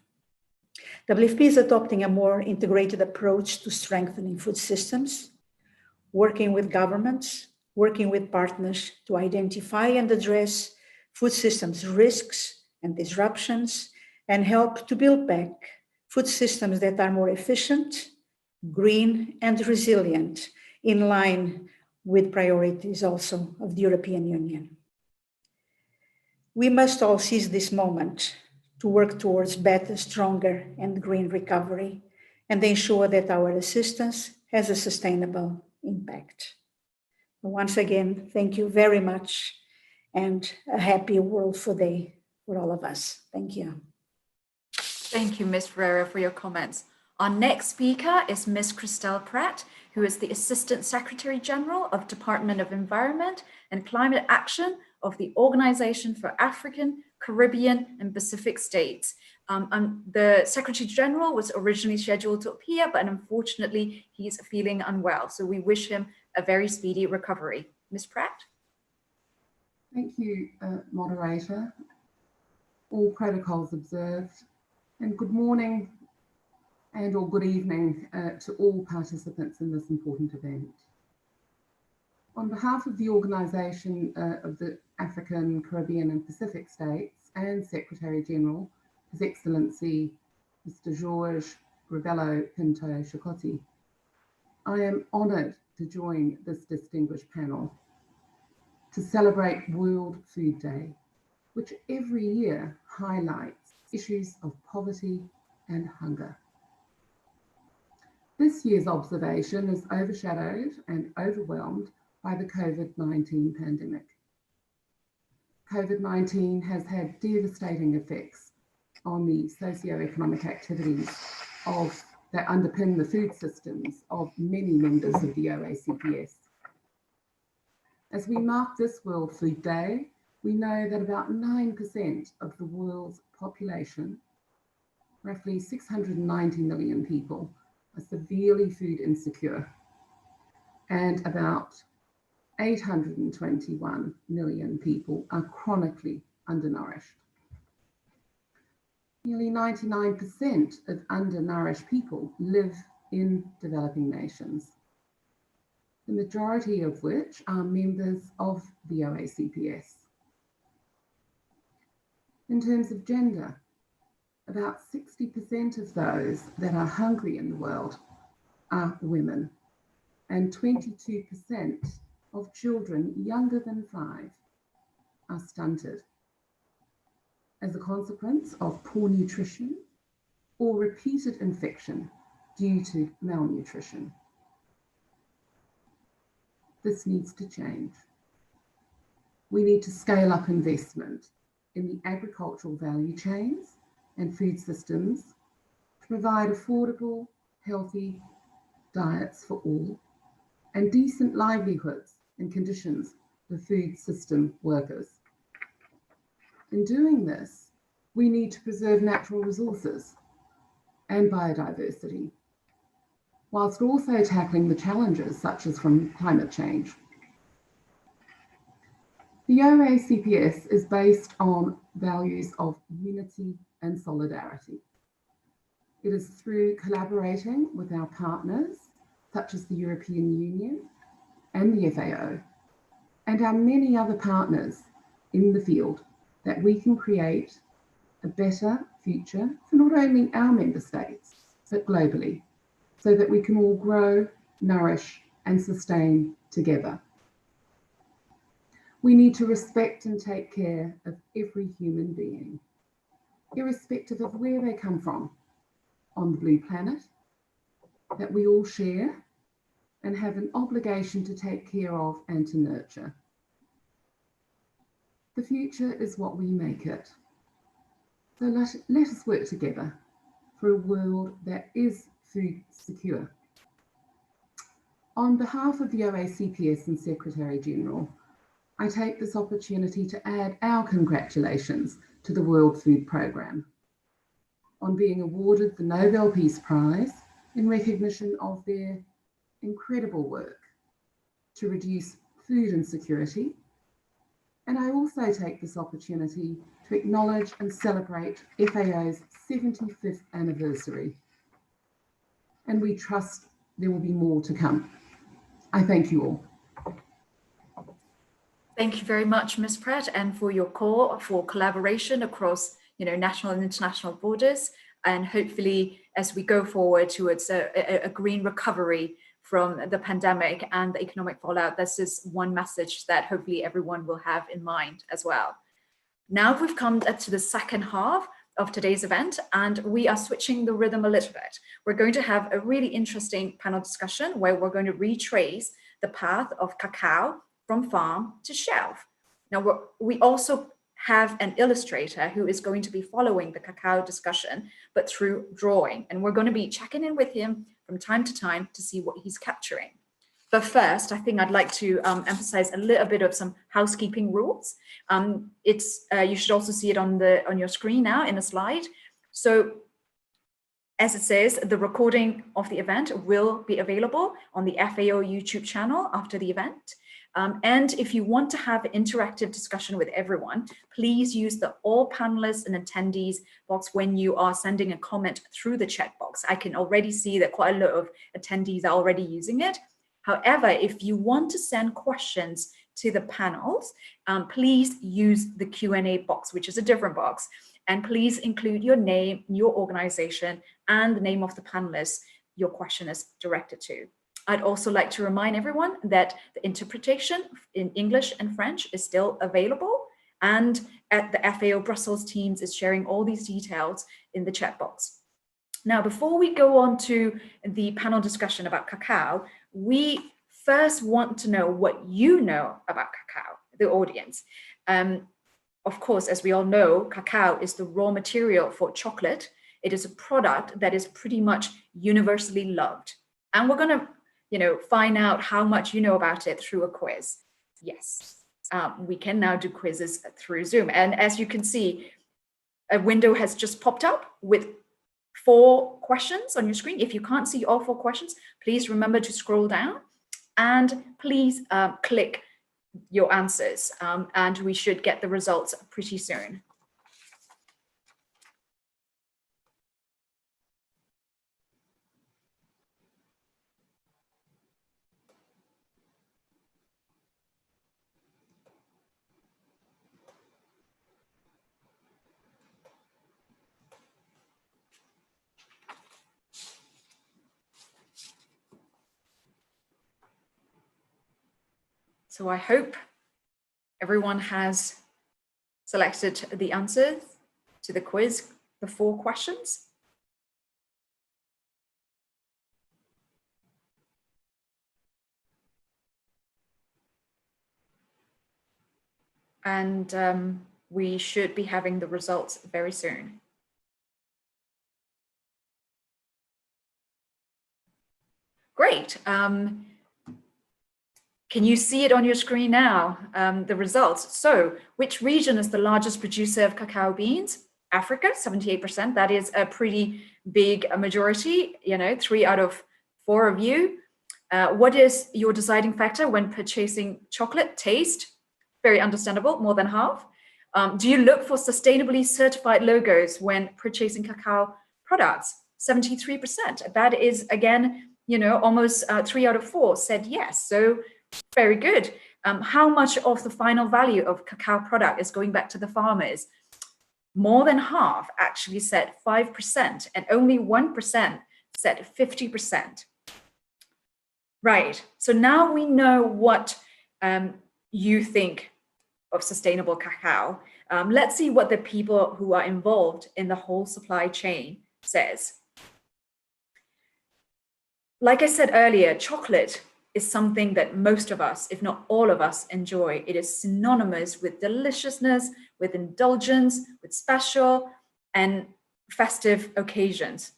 WFP is adopting a more integrated approach to strengthening food systems, working with governments, working with partners to identify and address food systems risks and disruptions, and help to build back food systems that are more efficient, green, and resilient, in line with priorities also of the European Union. We must all seize this moment to work towards better, stronger, and green recovery, and ensure that our assistance has a sustainable impact. Once again, thank you very much, and a happy World Food Day for all of us. Thank you. Thank you, Ms. Ferreira, for your comments. Our next speaker is Ms. Christelle Pratt, who is the Assistant Secretary General of Department of Environment and Climate Action of the Organization for African, Caribbean, and Pacific States. The Secretary General was originally scheduled to appear, but unfortunately, he's feeling unwell. So we wish him a very speedy recovery. Ms. Pratt? Thank you, moderator. All protocols observed. And good morning and or good evening to all participants in this important event. On behalf of the Organisation of the African, Caribbean and Pacific States and Secretary General, His Excellency Mr. Jorge Rebelo Pinto Chikoti, I am honoured to join this distinguished panel to celebrate World Food Day, which every year highlights issues of poverty and hunger. This year's observation is overshadowed and overwhelmed by the COVID-19 pandemic. COVID-19 has had devastating effects on the socio-economic activities that underpin the food systems of many members of the OACPS. As we mark this World Food Day, we know that about 9% of the world's population, roughly 690 million people, are severely food insecure, and about 821 million people are chronically undernourished. Nearly 99% of undernourished people live in developing nations. the majority of which are members of the OACPS. In terms of gender, about 60% of those that are hungry in the world are women, and 22% of children younger than 5 are stunted as a consequence of poor nutrition or repeated infection due to malnutrition. This needs to change. We need to scale up investment in the agricultural value chains and food systems to provide affordable, healthy diets for all and decent livelihoods and conditions for food system workers. In doing this, we need to preserve natural resources and biodiversity, whilst also tackling the challenges such as from climate change. The OACPS is based on values of unity and solidarity. It is through collaborating with our partners, such as the European Union and the FAO, and our many other partners in the field, that we can create a better future for not only our member states, but globally, so that we can all grow, nourish, and sustain together. We need to respect and take care of every human being, irrespective of where they come from on the blue planet, that we all share and have an obligation to take care of and to nurture. The future is what we make it. So let us work together for a world that is food secure. On behalf of the OACPS and Secretary General, I take this opportunity to add our congratulations to the World Food Programme on being awarded the Nobel Peace Prize in recognition of their incredible work to reduce food insecurity. And I also take this opportunity to acknowledge and celebrate FAO's 75th anniversary. And we trust there will be more to come. I thank you all. Thank you very much, Ms. Pratt, and for your call for collaboration across, national and international borders. And hopefully, as we go forward towards a green recovery from the pandemic and the economic fallout, this is one message that hopefully everyone will have in mind as well. Now we've come to the second half of today's event, and we are switching the rhythm a little bit. We're going to have a really interesting panel discussion where we're going to retrace the path of cacao from farm to shelf. Now, we also have an illustrator who is going to be following the cacao discussion, but through drawing. And we're going to be checking in with him from time to time to see what he's capturing. But first, I think I'd like to emphasize a little bit of some housekeeping rules. You should also see it on your screen now in a slide. So as it says, the recording of the event will be available on the FAO YouTube channel after the event. And if you want to have an interactive discussion with everyone, please use the all panelists and attendees box when you are sending a comment through the chat box. I can already see that quite a lot of attendees are already using it. However, if you want to send questions to the panels, please use the Q&A box, which is a different box. And please include your name, your organization, and the name of the panelists your question is directed to. I'd also like to remind everyone that the interpretation in English and French is still available, and at the FAO Brussels teams is sharing all these details in the chat box. Now, before we go on to the panel discussion about cacao, we first want to know what you know about cacao, the audience. Of course, as we all know, cacao is the raw material for chocolate. It is a product that is pretty much universally loved. And we're going to find out how much you know about it through a quiz. Yes, we can now do quizzes through Zoom. And as you can see, a window has just popped up with 4 questions on your screen. If you can't see all 4 questions, please remember to scroll down and please click your answers. And we should get the results pretty soon. So I hope everyone has selected the answers to the quiz, the 4 questions. And we should be having the results very soon. Great. Can you see it on your screen now, the results? So which region is the largest producer of cacao beans? Africa, 78%. That is a pretty big majority, 3 out of 4 of you. What is your deciding factor when purchasing chocolate? Taste, very understandable, more than half. Do you look for sustainably certified logos when purchasing cacao products? 73%. That is, again, almost 3 out of 4 said yes. So very good. How much of the final value of cacao product is going back to the farmers? More than half actually said 5%, and only 1% said 50%. Right. So now we know what you think of sustainable cacao. Let's see what the people who are involved in the whole supply chain says. Like I said earlier, chocolate is something that most of us, if not all of us, enjoy. It is synonymous with deliciousness, with indulgence, with special and festive occasions.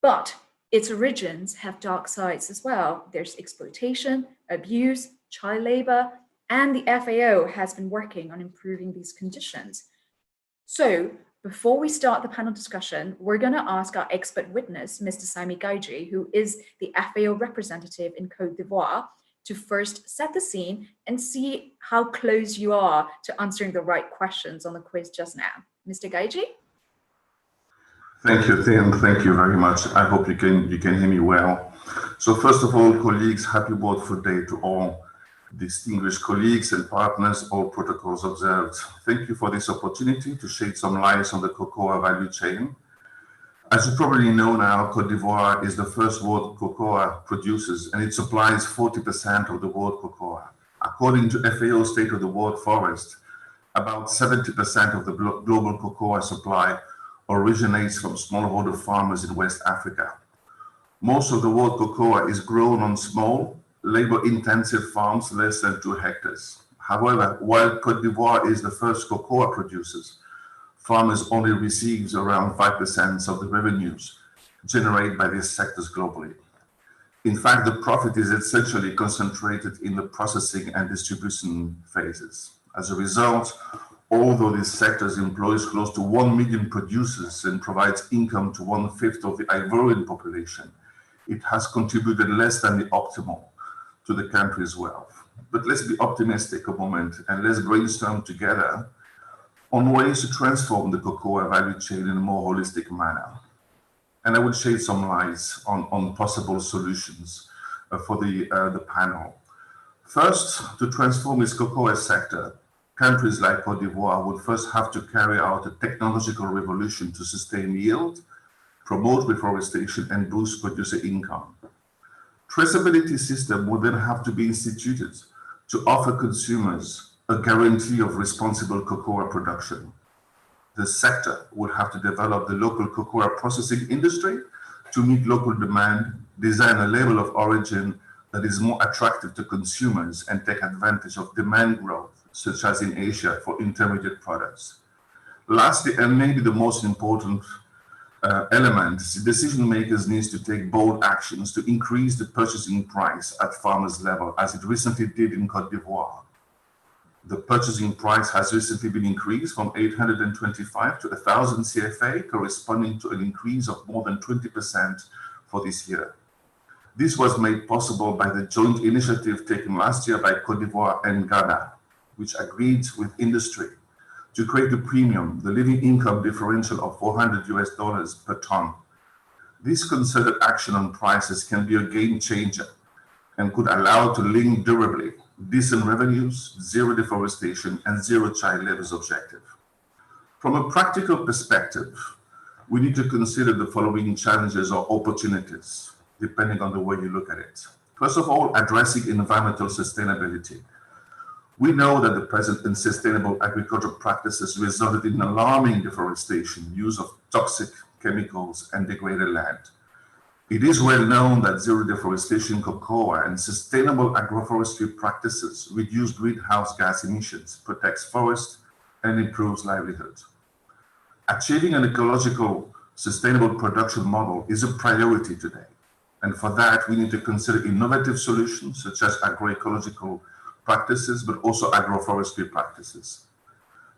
But its origins have dark sides as well. There's exploitation, abuse, child labor, and the FAO has been working on improving these conditions. So before we start the panel discussion, we're going to ask our expert witness, Mr. Sami Gaiji, who is the FAO representative in Côte d'Ivoire, to first set the scene and see how close you are to answering the right questions on the quiz just now. Mr. Gaiji? Thank you, Tim. Thank you very much. I hope you can hear me well. So first of all, colleagues, happy World Food Day to all. Distinguished colleagues and partners, all protocols observed. Thank you for this opportunity to shed some light on the cocoa value chain. As you probably know now, Côte d'Ivoire is the first world cocoa producers, and it supplies 40% of the world cocoa. According to FAO State of the World Forest, about 70% of the global cocoa supply originates from smallholder farmers in West Africa. Most of the world cocoa is grown on small, labor-intensive farms less than 2 hectares. However, while Côte d'Ivoire is the first cocoa producers, farmers only receive around 5% of the revenues generated by these sectors globally. In fact, the profit is essentially concentrated in the processing and distribution phases. As a result, although these sectors employs close to 1 million producers and provides income to 1/5 of the Ivorian population, it has contributed less than the optimal to the country's wealth. But let's be optimistic a moment and let's brainstorm together on ways to transform the cocoa value chain in a more holistic manner. And I will shed some light on possible solutions for the panel. First, to transform this cocoa sector, countries like Côte d'Ivoire would first have to carry out a technological revolution to sustain yield, promote reforestation, and boost producer income. Traceability system would then have to be instituted to offer consumers a guarantee of responsible cocoa production. The sector would have to develop the local cocoa processing industry to meet local demand, design a label of origin that is more attractive to consumers, and take advantage of demand growth, such as in Asia, for intermediate products. Lastly, and maybe the most important element, decision makers need to take bold actions to increase the purchasing price at farmers' level, as it recently did in Côte d'Ivoire. The purchasing price has recently been increased from 825 to 1,000 CFA, corresponding to an increase of more than 20% for this year. This was made possible by the joint initiative taken last year by Côte d'Ivoire and Ghana, which agreed with industry to create a premium, the living income differential of $400 per ton. This concerted action on prices can be a game changer and could allow to link durably decent revenues, zero deforestation, and zero child labor's objective. From a practical perspective, we need to consider the following challenges or opportunities, depending on the way you look at it. First of all, addressing environmental sustainability. We know that the present unsustainable agricultural practices resulted in alarming deforestation, use of toxic chemicals, and degraded land. It is well known that zero deforestation cocoa and sustainable agroforestry practices reduce greenhouse gas emissions, protects forests, and improves livelihoods. Achieving an ecological sustainable production model is a priority today. And for that, we need to consider innovative solutions such as agroecological practices, but also agroforestry practices.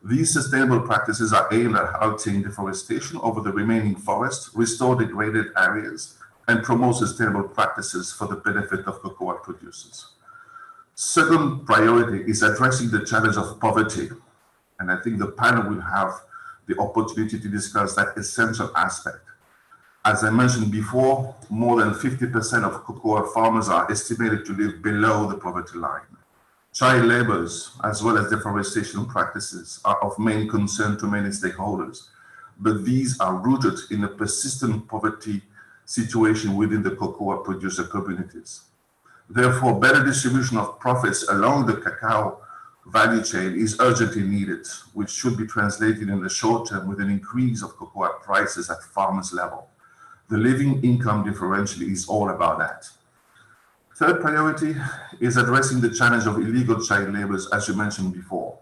These sustainable practices are aimed at halting deforestation over the remaining forests, restore degraded areas, and promote sustainable practices for the benefit of cocoa producers. Second priority is addressing the challenge of poverty. And I think the panel will have the opportunity to discuss that essential aspect. As I mentioned before, more than 50% of cocoa farmers are estimated to live below the poverty line. Child labors, as well as deforestation practices, are of main concern to many stakeholders, but these are rooted in a persistent poverty situation within the cocoa producer communities. Therefore, better distribution of profits along the cacao value chain is urgently needed, which should be translated in the short term with an increase of cocoa prices at farmers' level. The living income differential is all about that. Third priority is addressing the challenge of illegal child labor, as you mentioned before.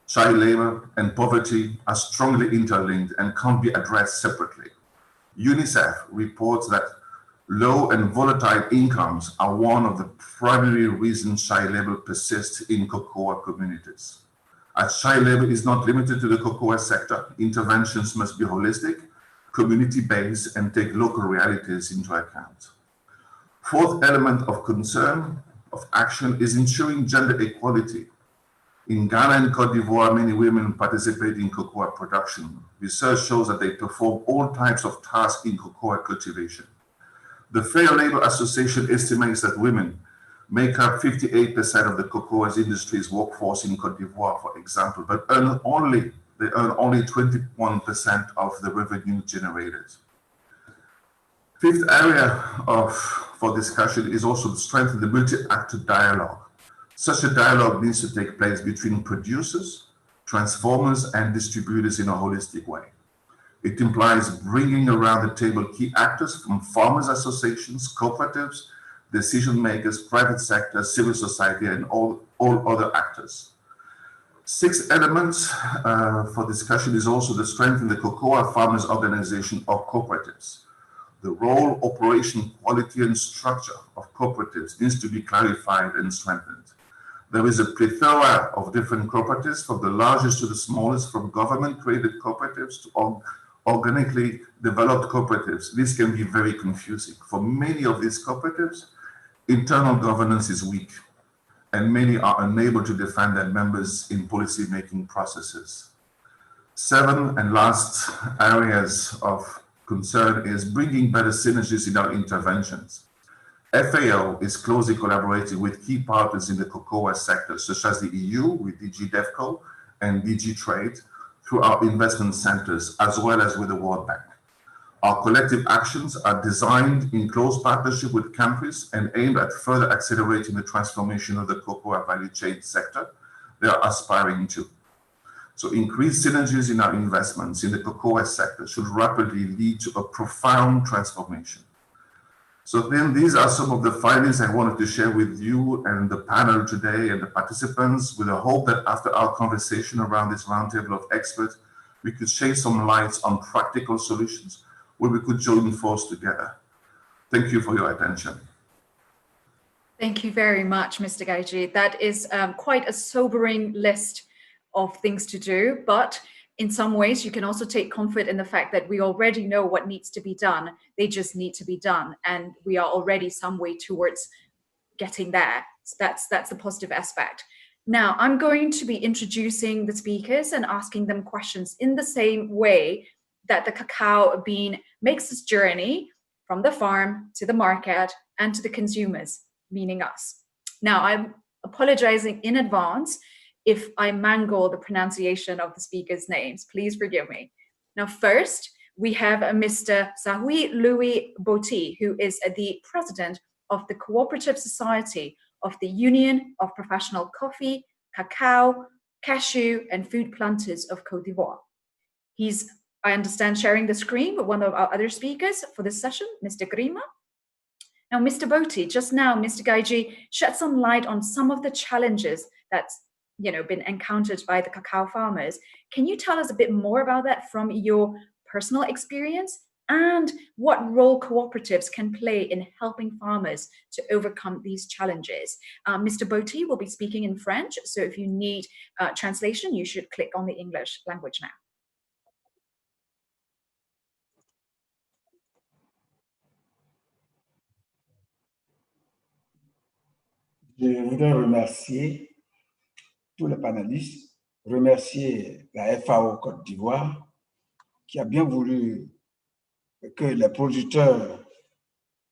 Child labor and poverty are strongly interlinked and can't be addressed separately. UNICEF reports that low and volatile incomes are one of the primary reasons child labor persists in cocoa communities. As child labor is not limited to the cocoa sector, interventions must be holistic, community-based, and take local realities into account. Fourth element of concern, of action, is ensuring gender equality. In Ghana and Cote d'Ivoire, many women participate in cocoa production. Research shows that they perform all types of tasks in cocoa cultivation. The Fair Labor Association estimates that women make up 58% of the cocoa industry's workforce in Cote d'Ivoire, for example, but they earn only 21% of the revenue generated. Fifth area for discussion is also to strengthen the multi-actor dialogue. Such a dialogue needs to take place between producers, transformers, and distributors in a holistic way. It implies bringing around the table key actors from farmers' associations, cooperatives, decision makers, private sector, civil society, and all other actors. Sixth element for discussion is also to strengthen the cocoa farmers' organization or cooperatives. The role, operation, quality, and structure of cooperatives needs to be clarified and strengthened. There is a plethora of different cooperatives, from the largest to the smallest, from government-created cooperatives to organically developed cooperatives. This can be very confusing. For many of these cooperatives, internal governance is weak, and many are unable to defend their members in policy-making processes. Seven and last areas of concern is bringing better synergies in our interventions. FAO is closely collaborating with key partners in the cocoa sector, such as the EU with DG DevCo and DG Trade, through our investment centers, as well as with the World Bank. Our collective actions are designed in close partnership with countries and aimed at further accelerating the transformation of the cocoa value chain sector they are aspiring to. So increased synergies in our investments in the cocoa sector should rapidly lead to a profound transformation. So then these are some of the findings I wanted to share with you and the panel today and the participants, with the hope that after our conversation around this roundtable of experts, we could shed some light on practical solutions where we could join forces together. Thank you for your attention. Thank you very much, Mr. Gaiji. That is quite a sobering list of things to do, but in some ways you can also take comfort in the fact that we already know what needs to be done. They just need to be done, and we are already some way towards getting there. So that's the positive aspect. Now I'm going to be introducing the speakers and asking them questions in the same way that the cacao bean makes this journey from the farm to the market and to the consumers, meaning us. Now I'm apologizing in advance if I mangle the pronunciation of the speakers' names. Please forgive me. Now, first, we have Mr. Sahui Louis Boti, who is the president of the Cooperative Society of the Union of Professional Coffee, cacao, cashew, and food planters of Côte d'Ivoire. He's, I understand, sharing the screen with one of our other speakers for this session, Mr. Grima. Now, Mr. Boti, just now, Mr. Gaiji shed some light on some of the challenges that's been encountered by the cacao farmers. Can you tell us a bit more about that from your personal experience and what role cooperatives can play in helping farmers to overcome these challenges? Mr. Boti will be speaking in French, so if you need translation, you should click on the English language now. Je voudrais remercier tous les panélistes, remercier la FAO Côte d'Ivoire qui a bien voulu que les producteurs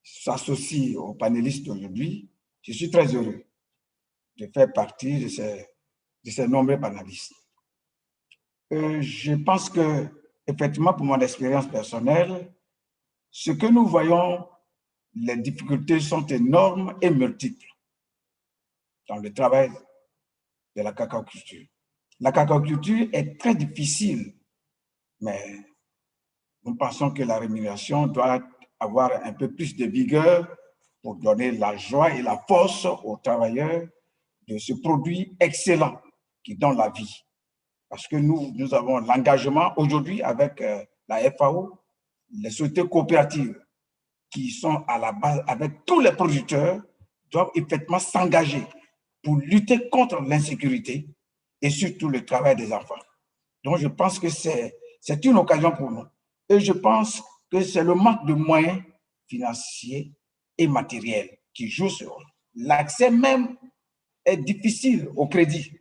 s'associent aux panélistes d'aujourd'hui. Je suis très heureux de faire partie de ces nombreux panélistes. Je pense que, effectivement, pour mon expérience personnelle, ce que nous voyons, les difficultés sont énormes et multiples dans le travail de la cacaoculture. La cacaoculture est très difficile, mais nous pensons que la rémunération doit avoir un peu plus de vigueur pour donner la joie et la force aux travailleurs de ce produit excellent qui donne la vie. Parce que nous avons l'engagement aujourd'hui avec la FAO, les sociétés coopératives qui sont à la base avec tous les producteurs doivent effectivement s'engager pour lutter contre l'insécurité et surtout le travail des enfants. Donc, je pense que c'est une occasion pour nous. Et je pense que c'est le manque de moyens financiers et matériels qui joue ce rôle. L'accès même est difficile au crédit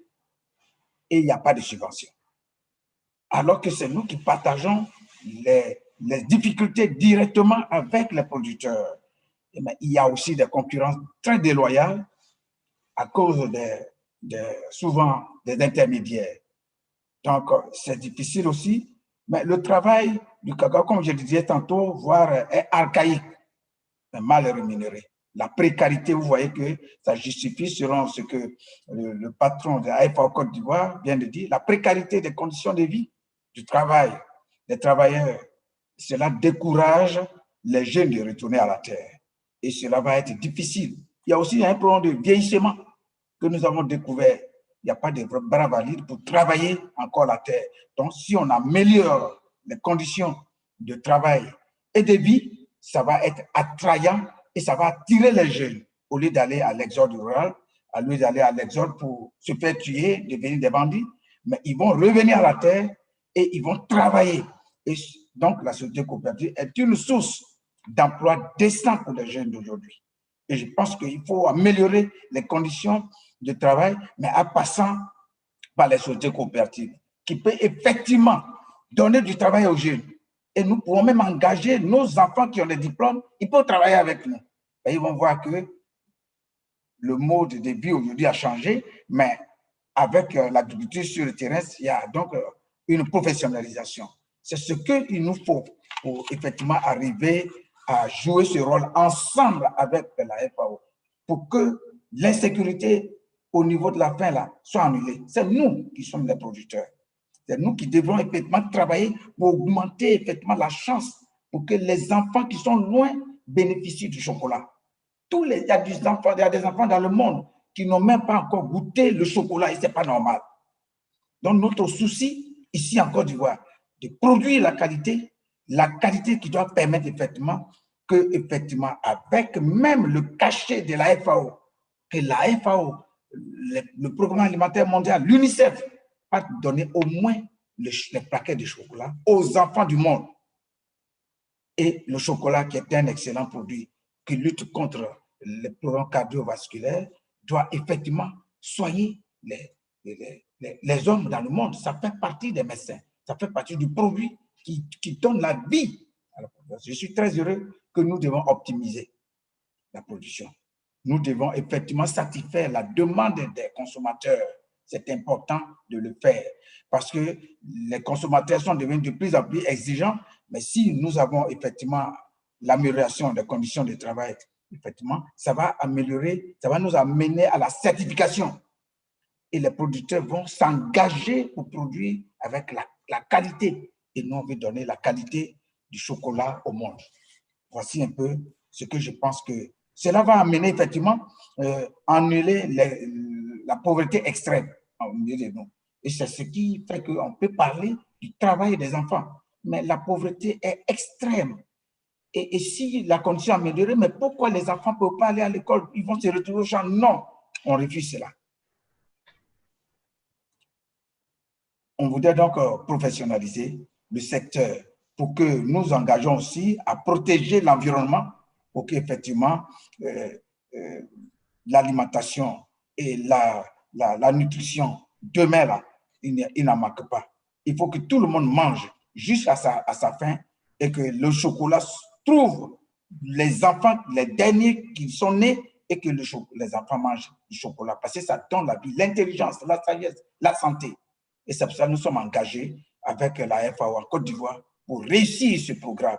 et il n'y a pas de subvention. Alors que c'est nous qui partageons les difficultés directement avec les producteurs. Et bien, il y a aussi des concurrences très déloyales à cause souvent des intermédiaires. Donc, c'est difficile aussi. Mais le travail du cacao, comme je le disais tantôt, voire est archaïque, mais mal rémunéré. La précarité, vous voyez que ça justifie, selon ce que le patron de la FAO Côte d'Ivoire vient de dire, la précarité des conditions de vie, du travail, des travailleurs. Cela décourage les jeunes de retourner à la terre. Et cela va être difficile. Il y a aussi un problème de vieillissement que nous avons découvert. Il n'y a pas de bras valides pour travailler encore la terre. Donc, si on améliore les conditions de travail et de vie, ça va être attrayant et ça va attirer les jeunes au lieu d'aller à l'exode rural, au lieu d'aller à l'exode pour se faire tuer, devenir des bandits, mais ils vont revenir à la terre et ils vont travailler. Et donc, la société coopérative est une source d'emploi décent pour les jeunes d'aujourd'hui. Et je pense qu'il faut améliorer les conditions de travail, mais en passant par les sociétés coopératives, qui peuvent effectivement donner du travail aux jeunes. Et nous pouvons même engager nos enfants qui ont des diplômes, ils peuvent travailler avec nous. Et ils vont voir que le mode de vie aujourd'hui a changé, mais avec l'agriculture sur le terrain, il y a donc une professionnalisation. C'est ce qu'il nous faut pour effectivement arriver à jouer ce rôle ensemble avec la FAO pour que l'insécurité au niveau de la faim là, soit annulée. C'est nous qui sommes les producteurs. C'est nous qui devrons effectivement travailler pour augmenter effectivement la chance pour que les enfants qui sont loin bénéficient du chocolat. Il y a des enfants dans le monde qui n'ont même pas encore goûté le chocolat et ce n'est pas normal. Donc notre souci ici en Côte d'Ivoire, de produire la qualité qui doit permettre effectivement que, effectivement, avec même le cachet de la FAO, que la FAO, le Programme alimentaire mondial, l'UNICEF, va donner au moins les paquets de chocolat aux enfants du monde. Et le chocolat, qui est un excellent produit qui lutte contre les problèmes cardiovasculaires, doit effectivement soigner les hommes dans le monde. Ça fait partie des médecins. Ça fait partie du produit qui donne la vie. Alors, je suis très heureux que nous devons optimiser la production. Nous devons effectivement satisfaire la demande des consommateurs. C'est important de le faire parce que les consommateurs sont devenus de plus en plus exigeants. Mais si nous avons effectivement l'amélioration des conditions de travail, effectivement, ça va améliorer, ça va nous amener à la certification. et les producteurs vont s'engager pour produire avec la qualité. Et nous, on veut donner la qualité du chocolat au monde. Voici un peu ce que je pense que cela va amener effectivement à annuler la pauvreté extrême au milieu de nous. Et c'est ce qui fait qu'on peut parler du travail des enfants. Mais la pauvreté est extrême. Et si la condition est améliorée, mais pourquoi les enfants ne peuvent pas aller à l'école? Ils vont se retrouver au champ. Non, on refuse cela. On voudrait donc professionnaliser le secteur pour que nous engageons aussi à protéger l'environnement pour qu'effectivement l'alimentation et la nutrition demain, là, il n'en manque pas. Il faut que tout le monde mange jusqu'à sa faim et que le chocolat trouve les enfants, les derniers qui sont nés, et que les enfants mangent du chocolat parce que ça donne la vie, l'intelligence, la sagesse, la santé. Et c'est pour ça que nous sommes engagés avec la FAO en Côte d'Ivoire pour réussir ce programme.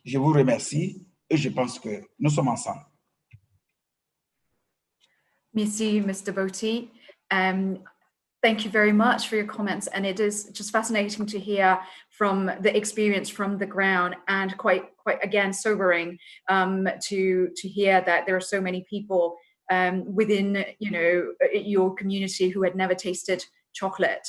Je vous remercie et je pense que nous sommes ensemble. Merci, Mr. Boti. Thank you very much for your comments. And it is just fascinating to hear from the experience from the ground, and quite again, sobering to hear that there are so many people within, your community who had never tasted chocolate,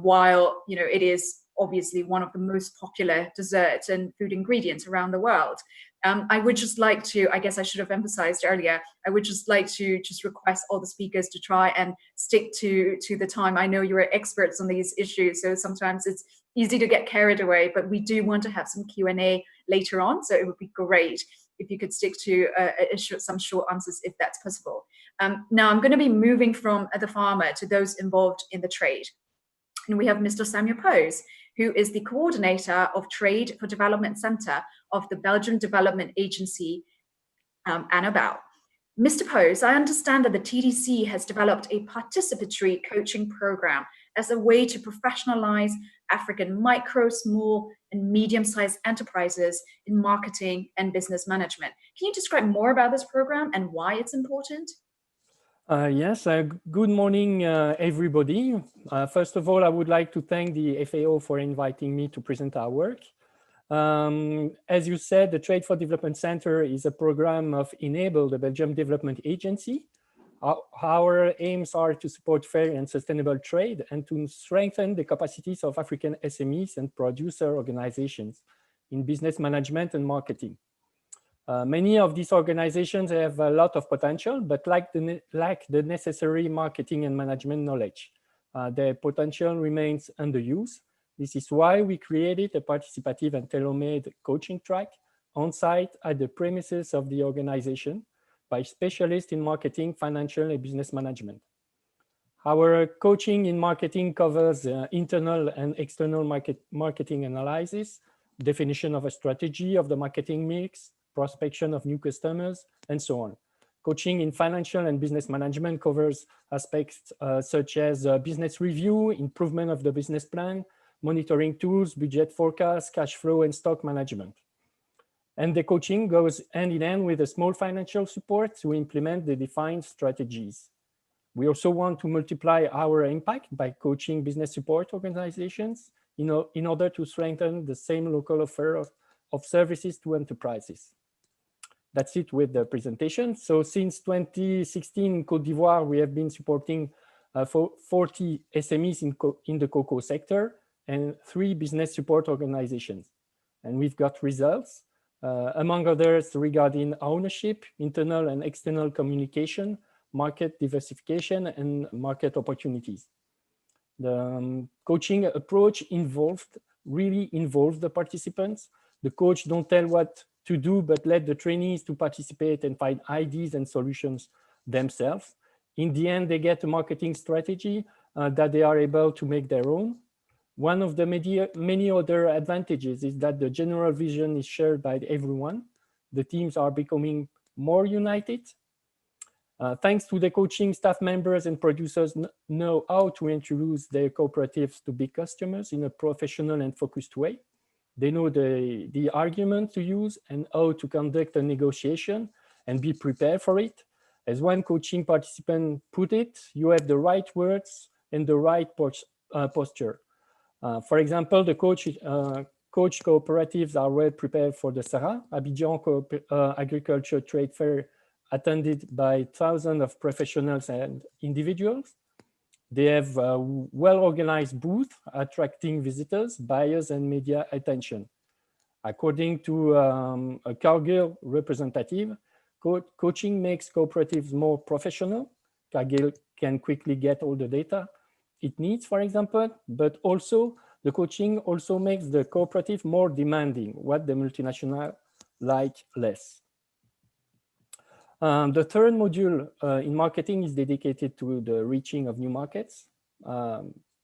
while, it is obviously one of the most popular desserts and food ingredients around the world. I would just like to, I guess I should have emphasized earlier, I would just like to request all the speakers to try and stick to the time. I know you're experts on these issues, so sometimes it's easy to get carried away, but we do want to have some Q&A later on, so it would be great if you could stick to some short answers if that's possible. Now I'm going to be moving from the farmer to those involved in the trade. And we have Mr. Samuel Pose, who is the coordinator of Trade for Development Center of the Belgian Development Agency, ANABEL. Mr. Pose, I understand that the TDC has developed a participatory coaching program as a way to professionalize African micro, small, and medium-sized enterprises in marketing and business management. Can you describe more about this program and why it's important? Yes, good morning, everybody. First of all, I would like to thank the FAO for inviting me to present our work. As you said, the Trade for Development Center is a program of Enable, the Belgium Development Agency. Our aims are to support fair and sustainable trade and to strengthen the capacities of African SMEs and producer organizations in business management and marketing. Many of these organizations have a lot of potential, but lack the necessary marketing and management knowledge. Their potential remains underused. This is why we created a participative and tailor-made coaching track on site at the premises of the organization by specialists in marketing, financial, and business management. Our coaching in marketing covers internal and external marketing analysis, definition of a strategy of the marketing mix, prospection of new customers, and so on. Coaching in financial and business management covers aspects such as business review, improvement of the business plan, monitoring tools, budget forecast, cash flow, and stock management. And the coaching goes hand in hand with a small financial support to implement the defined strategies. We also want to multiply our impact by coaching business support organizations in order to strengthen the same local offer of services to enterprises. That's it with the presentation. So since 2016 in Côte d'Ivoire, we have been supporting 40 SMEs in the cocoa sector and 3 business support organizations. And we've got results, among others regarding ownership, internal and external communication, market diversification, and market opportunities. The coaching approach really involved the participants. The coach don't tell what to do, but let the trainees to participate and find ideas and solutions themselves. In the end, they get a marketing strategy that they are able to make their own. One of the many other advantages is that the general vision is shared by everyone. The teams are becoming more united. Thanks to the coaching, staff members and producers know how to introduce their cooperatives to big customers in a professional and focused way. They know the argument to use and how to conduct a negotiation and be prepared for it. As one coaching participant put it, you have the right words and the right posture. For example, the coach cooperatives are well prepared for the Sahara, Abidjan Agriculture Trade Fair, attended by thousands of professionals and individuals. They have a well-organized booth, attracting visitors, buyers, and media attention. According to a Cargill representative, coaching makes cooperatives more professional. Cargill can quickly get all the data it needs, for example, but also the coaching also makes the cooperative more demanding, what the multinational like less. The third module in marketing is dedicated to the reaching of new markets.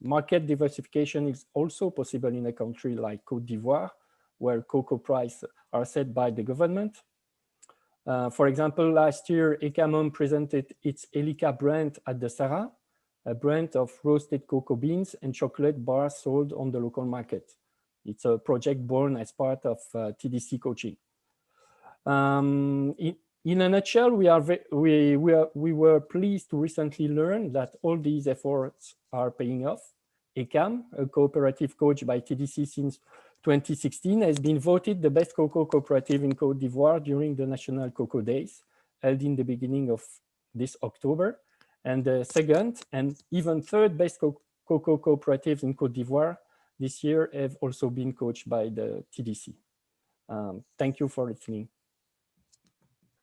Market diversification is also possible in a country like Côte d'Ivoire, where cocoa prices are set by the government. For example, last year, Ecamon presented its Elika brand at the Sahara, a brand of roasted cocoa beans and chocolate bars sold on the local market. It's a project born as part of TDC coaching. In a nutshell, we were pleased to recently learn that all these efforts are paying off. ECAM, a cooperative coached by TDC since 2016, has been voted the best cocoa cooperative in Côte d'Ivoire during the National Cocoa Days, held in the beginning of this October. And the second and even third best cocoa cooperatives in Côte d'Ivoire this year have also been coached by the TDC. Thank you for listening.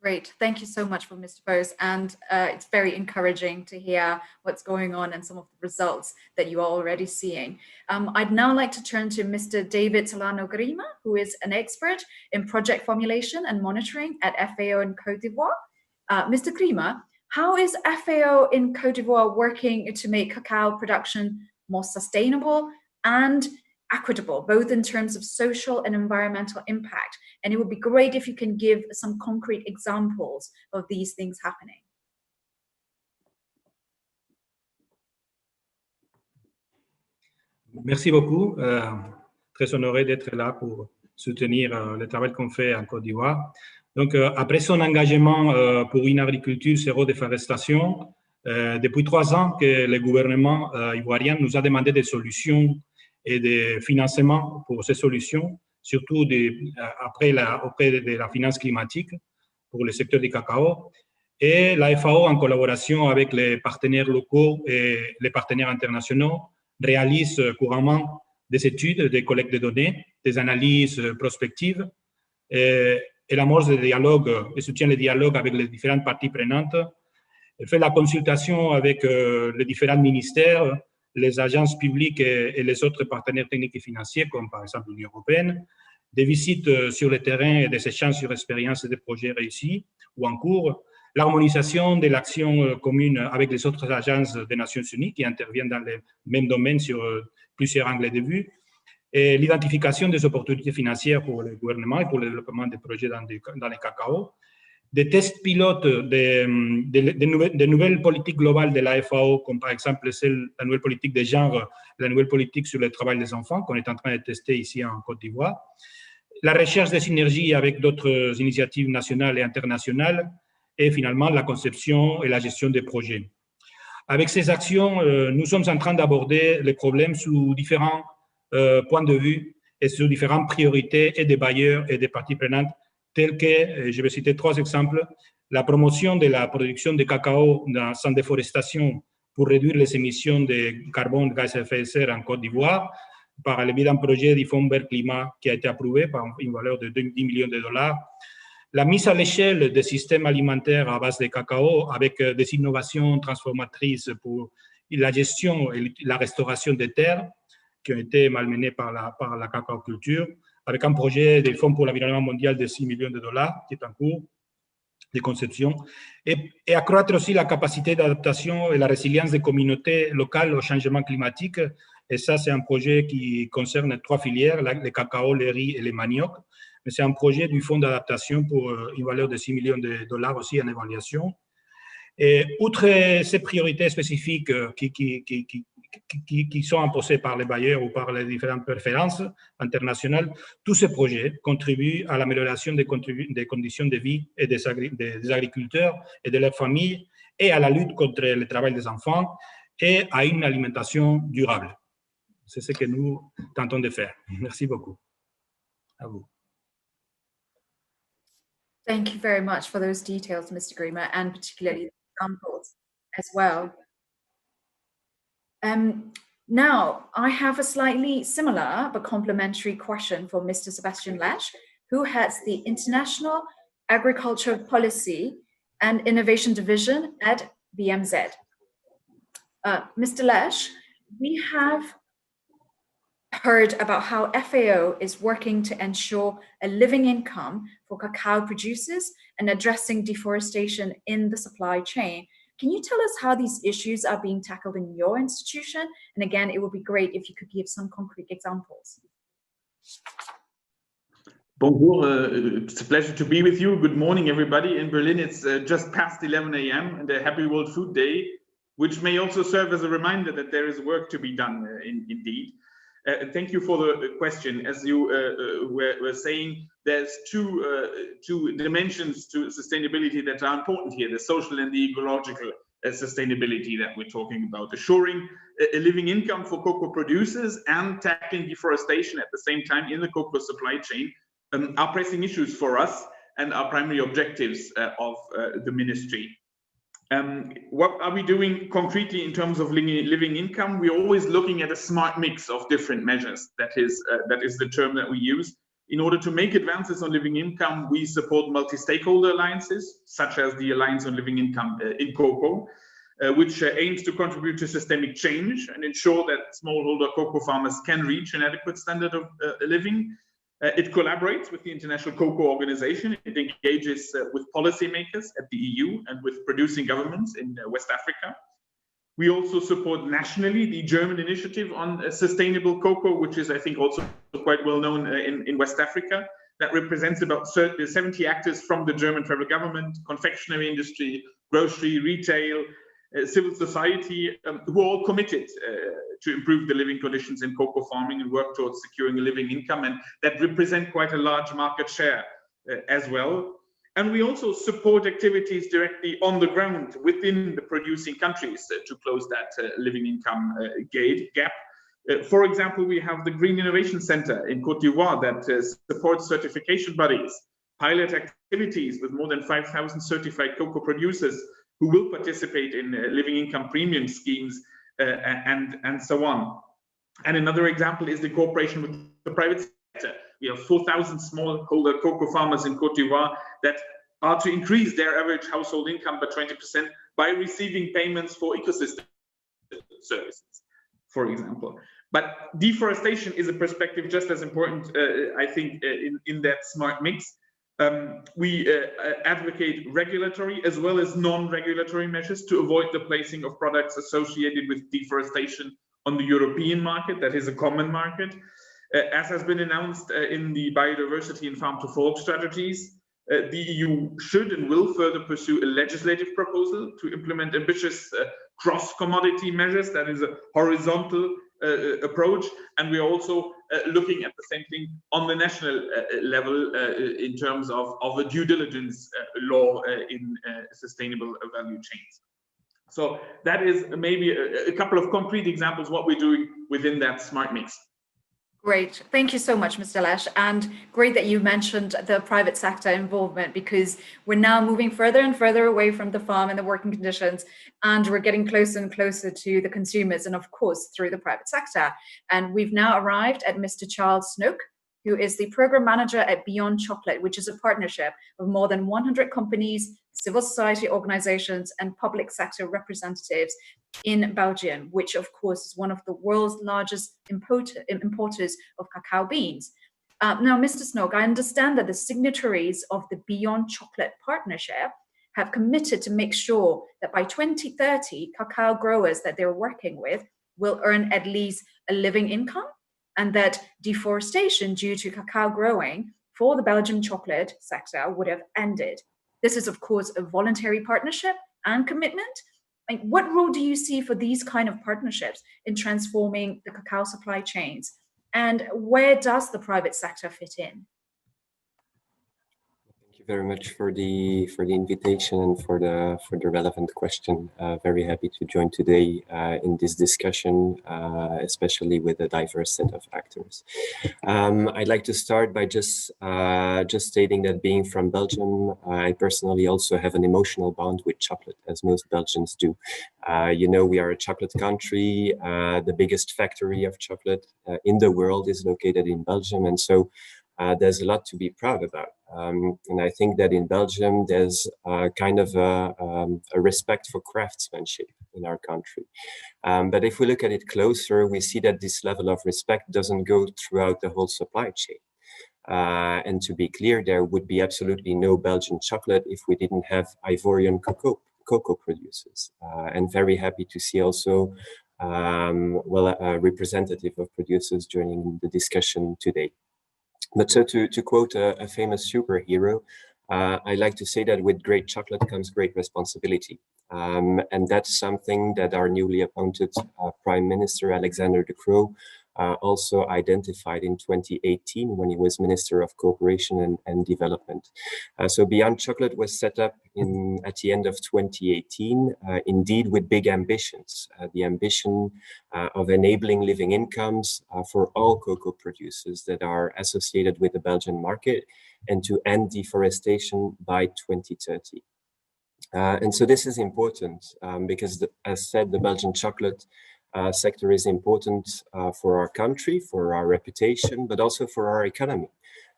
Great. Thank you so much for Mr. Bose. And it's very encouraging to hear what's going on and some of the results that you are already seeing. I'd now like to turn to Mr. David Solano Grima, who is an expert in project formulation and monitoring at FAO in Côte d'Ivoire. Mr. Grima, how is FAO in Côte d'Ivoire working to make cacao production more sustainable and equitable, both in terms of social and environmental impact? And it would be great if you can give some concrete examples of these things happening. Merci beaucoup. Très honoré d'être là pour soutenir le travail qu'on fait en Côte d'Ivoire. Donc, après son engagement pour une agriculture zéro déforestation, depuis 3 ans que le gouvernement ivoirien nous a demandé des solutions et des financements pour ces solutions, surtout auprès de la finance climatique pour le secteur du cacao. Et la FAO, en collaboration avec les partenaires locaux et les partenaires internationaux, réalise couramment des études, des collectes de données, des analyses prospectives et l'amorce des dialogues et soutient le dialogue avec les différentes parties prenantes. Elle fait la consultation avec les différents ministères, les agences publiques et les autres partenaires techniques et financiers, comme par exemple l'Union européenne, des visites sur le terrain et des échanges sur expériences et des projets réussis ou en cours, l'harmonisation de l'action commune avec les autres agences des Nations Unies qui interviennent dans les mêmes domaines sur plusieurs angles de vue, et l'identification des opportunités financières pour le gouvernement et pour le développement des projets dans les cacao, des tests pilotes de nouvelles politiques globales de la FAO, comme par exemple la nouvelle politique de genre, la nouvelle politique sur le travail des enfants qu'on est en train de tester ici en Côte d'Ivoire, la recherche de synergies avec d'autres initiatives nationales et internationales, et finalement la conception et la gestion des projets. Avec ces actions, nous sommes en train d'aborder les problèmes sous différents points de vue et sous différentes priorités et des bailleurs et des parties prenantes, tels que, je vais citer 3 exemples, la promotion de la production de cacao sans déforestation pour réduire les émissions de carbone, gaz à effet de serre en Côte d'Ivoire, par le biais d'un projet du Fonds vert climat qui a été approuvé par une valeur de 10 millions de dollars, la mise à l'échelle des systèmes alimentaires à base de cacao avec des innovations transformatrices pour la gestion et la restauration des terres qui ont été malmenées par la cacaoculture, avec un projet du Fonds pour l'environnement mondial de 6 millions de dollars qui est en cours de conception, et accroître aussi la capacité d'adaptation et la résilience des communautés locales au changement climatique. Et ça, c'est un projet qui concerne 3 filières, le cacao, le riz et les manioc. Mais c'est un projet du Fonds d'adaptation pour une valeur de 6 millions de dollars aussi en évaluation. Et outre ces priorités spécifiques qui sont imposés par les bailleurs ou par les différentes préférences internationales, tous ces projets contribuent à l'amélioration des conditions de vie et des agriculteurs et de leurs familles et à la lutte contre le travail des enfants et à une alimentation durable. C'est ce que nous tentons de faire. Merci beaucoup. À vous. Thank you very much for those details, Mr. Grima, and particularly the examples as well. Now, I have a slightly similar but complementary question for Mr. Sebastian Lesch, who heads the International Agriculture Policy and Innovation Division at BMZ. Mr. Lesch, we have heard about how FAO is working to ensure a living income for cacao producers and addressing deforestation in the supply chain. Can you tell us how these issues are being tackled in your institution? And again, it would be great if you could give some concrete examples. Bonjour, it's a pleasure to be with you. Good morning, everybody. In Berlin, it's just past 11 a.m. and a happy World Food Day, which may also serve as a reminder that there is work to be done indeed. Thank you for the question. As you were saying, there's two dimensions to sustainability that are important here, the social and the ecological sustainability that we're talking about. Assuring a living income for cocoa producers and tackling deforestation at the same time in the cocoa supply chain are pressing issues for us and are primary objectives of the ministry. What are we doing concretely in terms of living income? We're always looking at a smart mix of different measures. That is the term that we use. In order to make advances on living income, we support multi-stakeholder alliances, such as the Alliance on Living Income in Cocoa, which aims to contribute to systemic change and ensure that smallholder cocoa farmers can reach an adequate standard of living. It collaborates with the International Cocoa Organization. It engages with policymakers at the EU and with producing governments in West Africa. We also support nationally the German initiative on sustainable cocoa, which is, I think, also quite well known in West Africa. That represents about 70 actors from the German federal government, confectionery industry, grocery, retail, civil society, who are all committed to improve the living conditions in cocoa farming and work towards securing a living income, and that represent quite a large market share as well. And we also support activities directly on the ground within the producing countries to close that living income gap. For example, we have the Green Innovation Center in Côte d'Ivoire that supports certification bodies, pilot activities with more than 5,000 certified cocoa producers who will participate in living income premium schemes and so on. And another example is the cooperation with the private sector. We have 4,000 smallholder cocoa farmers in Côte d'Ivoire that are to increase their average household income by 20% by receiving payments for ecosystem services, for example. But deforestation is a perspective just as important, I think, in that smart mix. We advocate regulatory as well as non-regulatory measures to avoid the placing of products associated with deforestation on the European market. That is a common market. As has been announced in the biodiversity and farm to fork strategies, the EU should and will further pursue a legislative proposal to implement ambitious cross-commodity measures. That is a horizontal approach, and we are also looking at the same thing on the national level in terms of a due diligence law in sustainable value chains. So that is maybe a couple of concrete examples what we're doing within that smart mix. Great. Thank you so much, Mr. Lesch. And great that you mentioned the private sector involvement, because we're now moving further and further away from the farm and the working conditions, and we're getting closer and closer to the consumers, and of course, through the private sector. And we've now arrived at Mr. Charles Snook, who is the program manager at Beyond Chocolate, which is a partnership of more than 100 companies, civil society organizations, and public sector representatives in Belgium, which of course is one of the world's largest importers of cacao beans. Now, Mr. Snook, I understand that the signatories of the Beyond Chocolate partnership have committed to make sure that by 2030, cacao growers that they're working with will earn at least a living income, and that deforestation due to cacao growing for the Belgian chocolate sector would have ended. This is, of course, a voluntary partnership and commitment. Like, what role do you see for these kind of partnerships in transforming the cacao supply chains? And where does the private sector fit in? Thank you very much for the invitation and for the relevant question. Very happy to join today in this discussion, especially with a diverse set of actors. I'd like to start by just stating that being from Belgium, I personally also have an emotional bond with chocolate, as most Belgians do. You know, we are a chocolate country. The biggest factory of chocolate in the world is located in Belgium, and so there's a lot to be proud about. And I think that in Belgium, there's kind of a respect for craftsmanship in our country. But if we look at it closer, we see that this level of respect doesn't go throughout the whole supply chain. And to be clear, there would be absolutely no Belgian chocolate if we didn't have Ivorian cocoa producers. And very happy to see also a representative of producers joining the discussion today. But so to quote a famous superhero, I like to say that with great chocolate comes great responsibility. And that's something that our newly appointed Prime Minister, Alexander De Croo, also identified in 2018 when he was Minister of Cooperation and Development. So Beyond Chocolate was set up at the end of 2018, indeed with big ambitions. The ambition of enabling living incomes for all cocoa producers that are associated with the Belgian market and to end deforestation by 2030. And so this is important because, as said, the Belgian chocolate sector is important for our country, for our reputation, but also for our economy.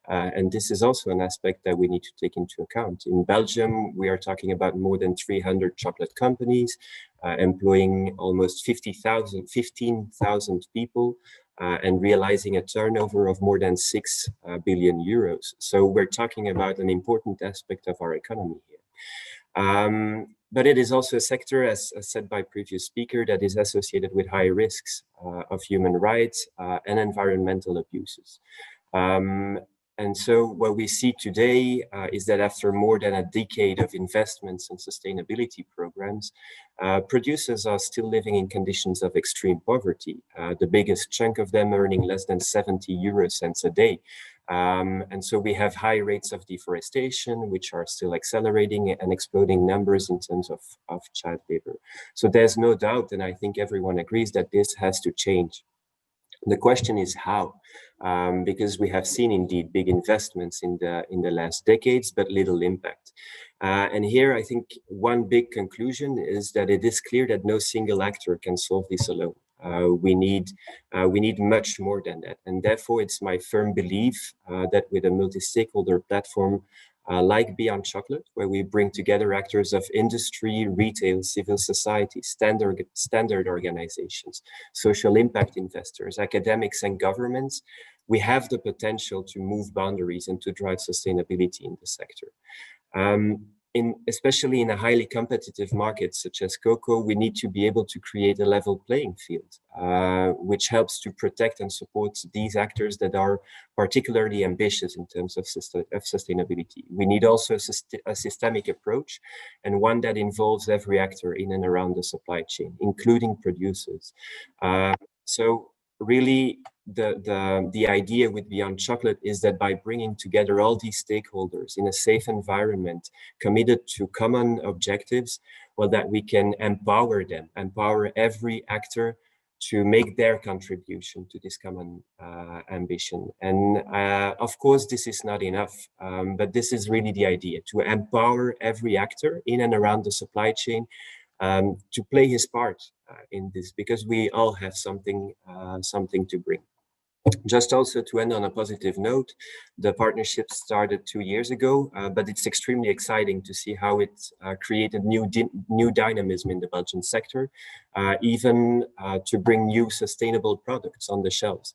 And this is also an aspect that we need to take into account. In Belgium, we are talking about more than 300 chocolate companies, employing almost 15,000 people, and realizing a turnover of more than 6 billion euros. So we're talking about an important aspect of our economy here. But it is also a sector, as said by previous speaker, that is associated with high risks of human rights and environmental abuses. And so what we see today is that after more than a decade of investments in sustainability programs, producers are still living in conditions of extreme poverty, the biggest chunk of them earning less than 70 euro cents a day. And so we have high rates of deforestation, which are still accelerating and exploding numbers in terms of child labor. So there's no doubt, and I think everyone agrees, that this has to change. The question is how, because we have seen indeed big investments in the last decades, but little impact. And here I think one big conclusion is that it is clear that no single actor can solve this alone. We need much more than that. And therefore it's my firm belief that with a multi-stakeholder platform like Beyond Chocolate, where we bring together actors of industry, retail, civil society, standard organizations, social impact investors, academics and governments, we have the potential to move boundaries and to drive sustainability in the sector. Especially in a highly competitive market such as cocoa, we need to be able to create a level playing field, which helps to protect and support these actors that are particularly ambitious in terms of sustainability. We need also a systemic approach, and one that involves every actor in and around the supply chain, including producers. So really, the idea with Beyond Chocolate is that by bringing together all these stakeholders in a safe environment, committed to common objectives, well, that we can empower them, empower every actor to make their contribution to this common ambition. And of course, this is not enough, but this is really the idea, to empower every actor in and around the supply chain to play his part in this, because we all have something to bring. Just also to end on a positive note, the partnership started 2 years ago, but it's extremely exciting to see how it created new dynamism in the Belgian sector, even to bring new sustainable products on the shelves.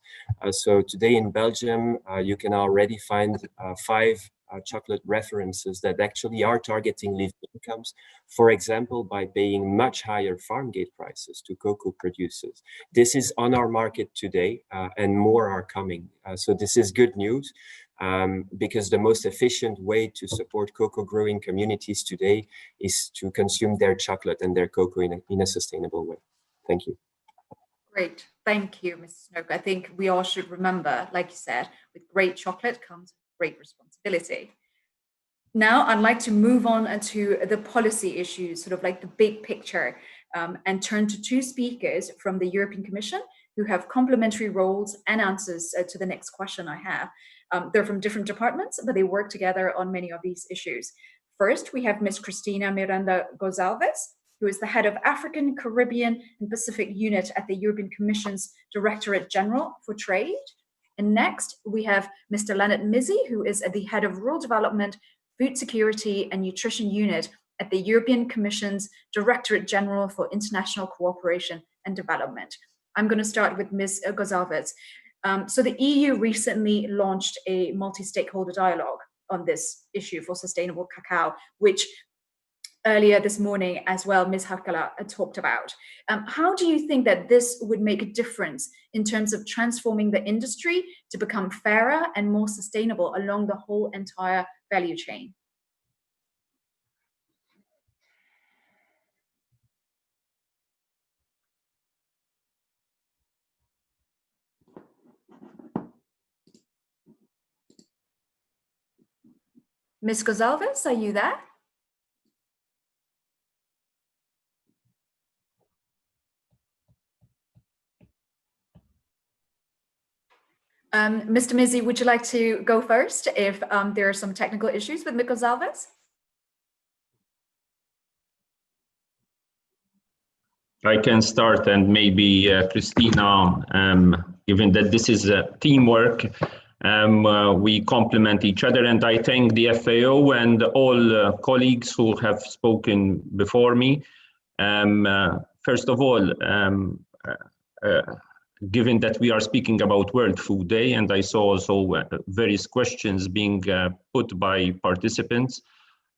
So today in Belgium, you can already find 5 chocolate references that actually are targeting living incomes, for example, by paying much higher farm gate prices to cocoa producers. This is on our market today, and more are coming. So this is good news, because the most efficient way to support cocoa growing communities today is to consume their chocolate and their cocoa in a sustainable way. Thank you. Great, thank you, Mrs. Snook. I think we all should remember, like you said, with great chocolate comes great responsibility. Now I'd like to move on to the policy issues, sort of like the big picture, and turn to two speakers from the European Commission who have complementary roles and answers to the next question I have. They're from different departments, but they work together on many of these issues. First, we have Ms. Cristina Miranda Gonzalez, who is the head of African, Caribbean, and Pacific Unit at the European Commission's Directorate General for Trade. And next, we have Mr. Leonard Mizzi, who is the head of Rural Development, Food Security and Nutrition Unit at the European Commission's Directorate General for International Cooperation and Development. I'm going to start with Ms. Gonzalez. So the EU recently launched a multi-stakeholder dialogue on this issue for sustainable cacao, which earlier this morning as well, Ms. Hakala talked about. How do you think that this would make a difference in terms of transforming the industry to become fairer and more sustainable along the whole entire value chain? Ms. Gonzalez, are you there? Mr. Mizzi, would you like to go first if there are some technical issues with Ms. Gonzalez? I can start, and maybe Cristina, given that this is teamwork, we complement each other, and I thank the FAO and all colleagues who have spoken before me. First of all, given that we are speaking about World Food Day, and I saw also various questions being put by participants,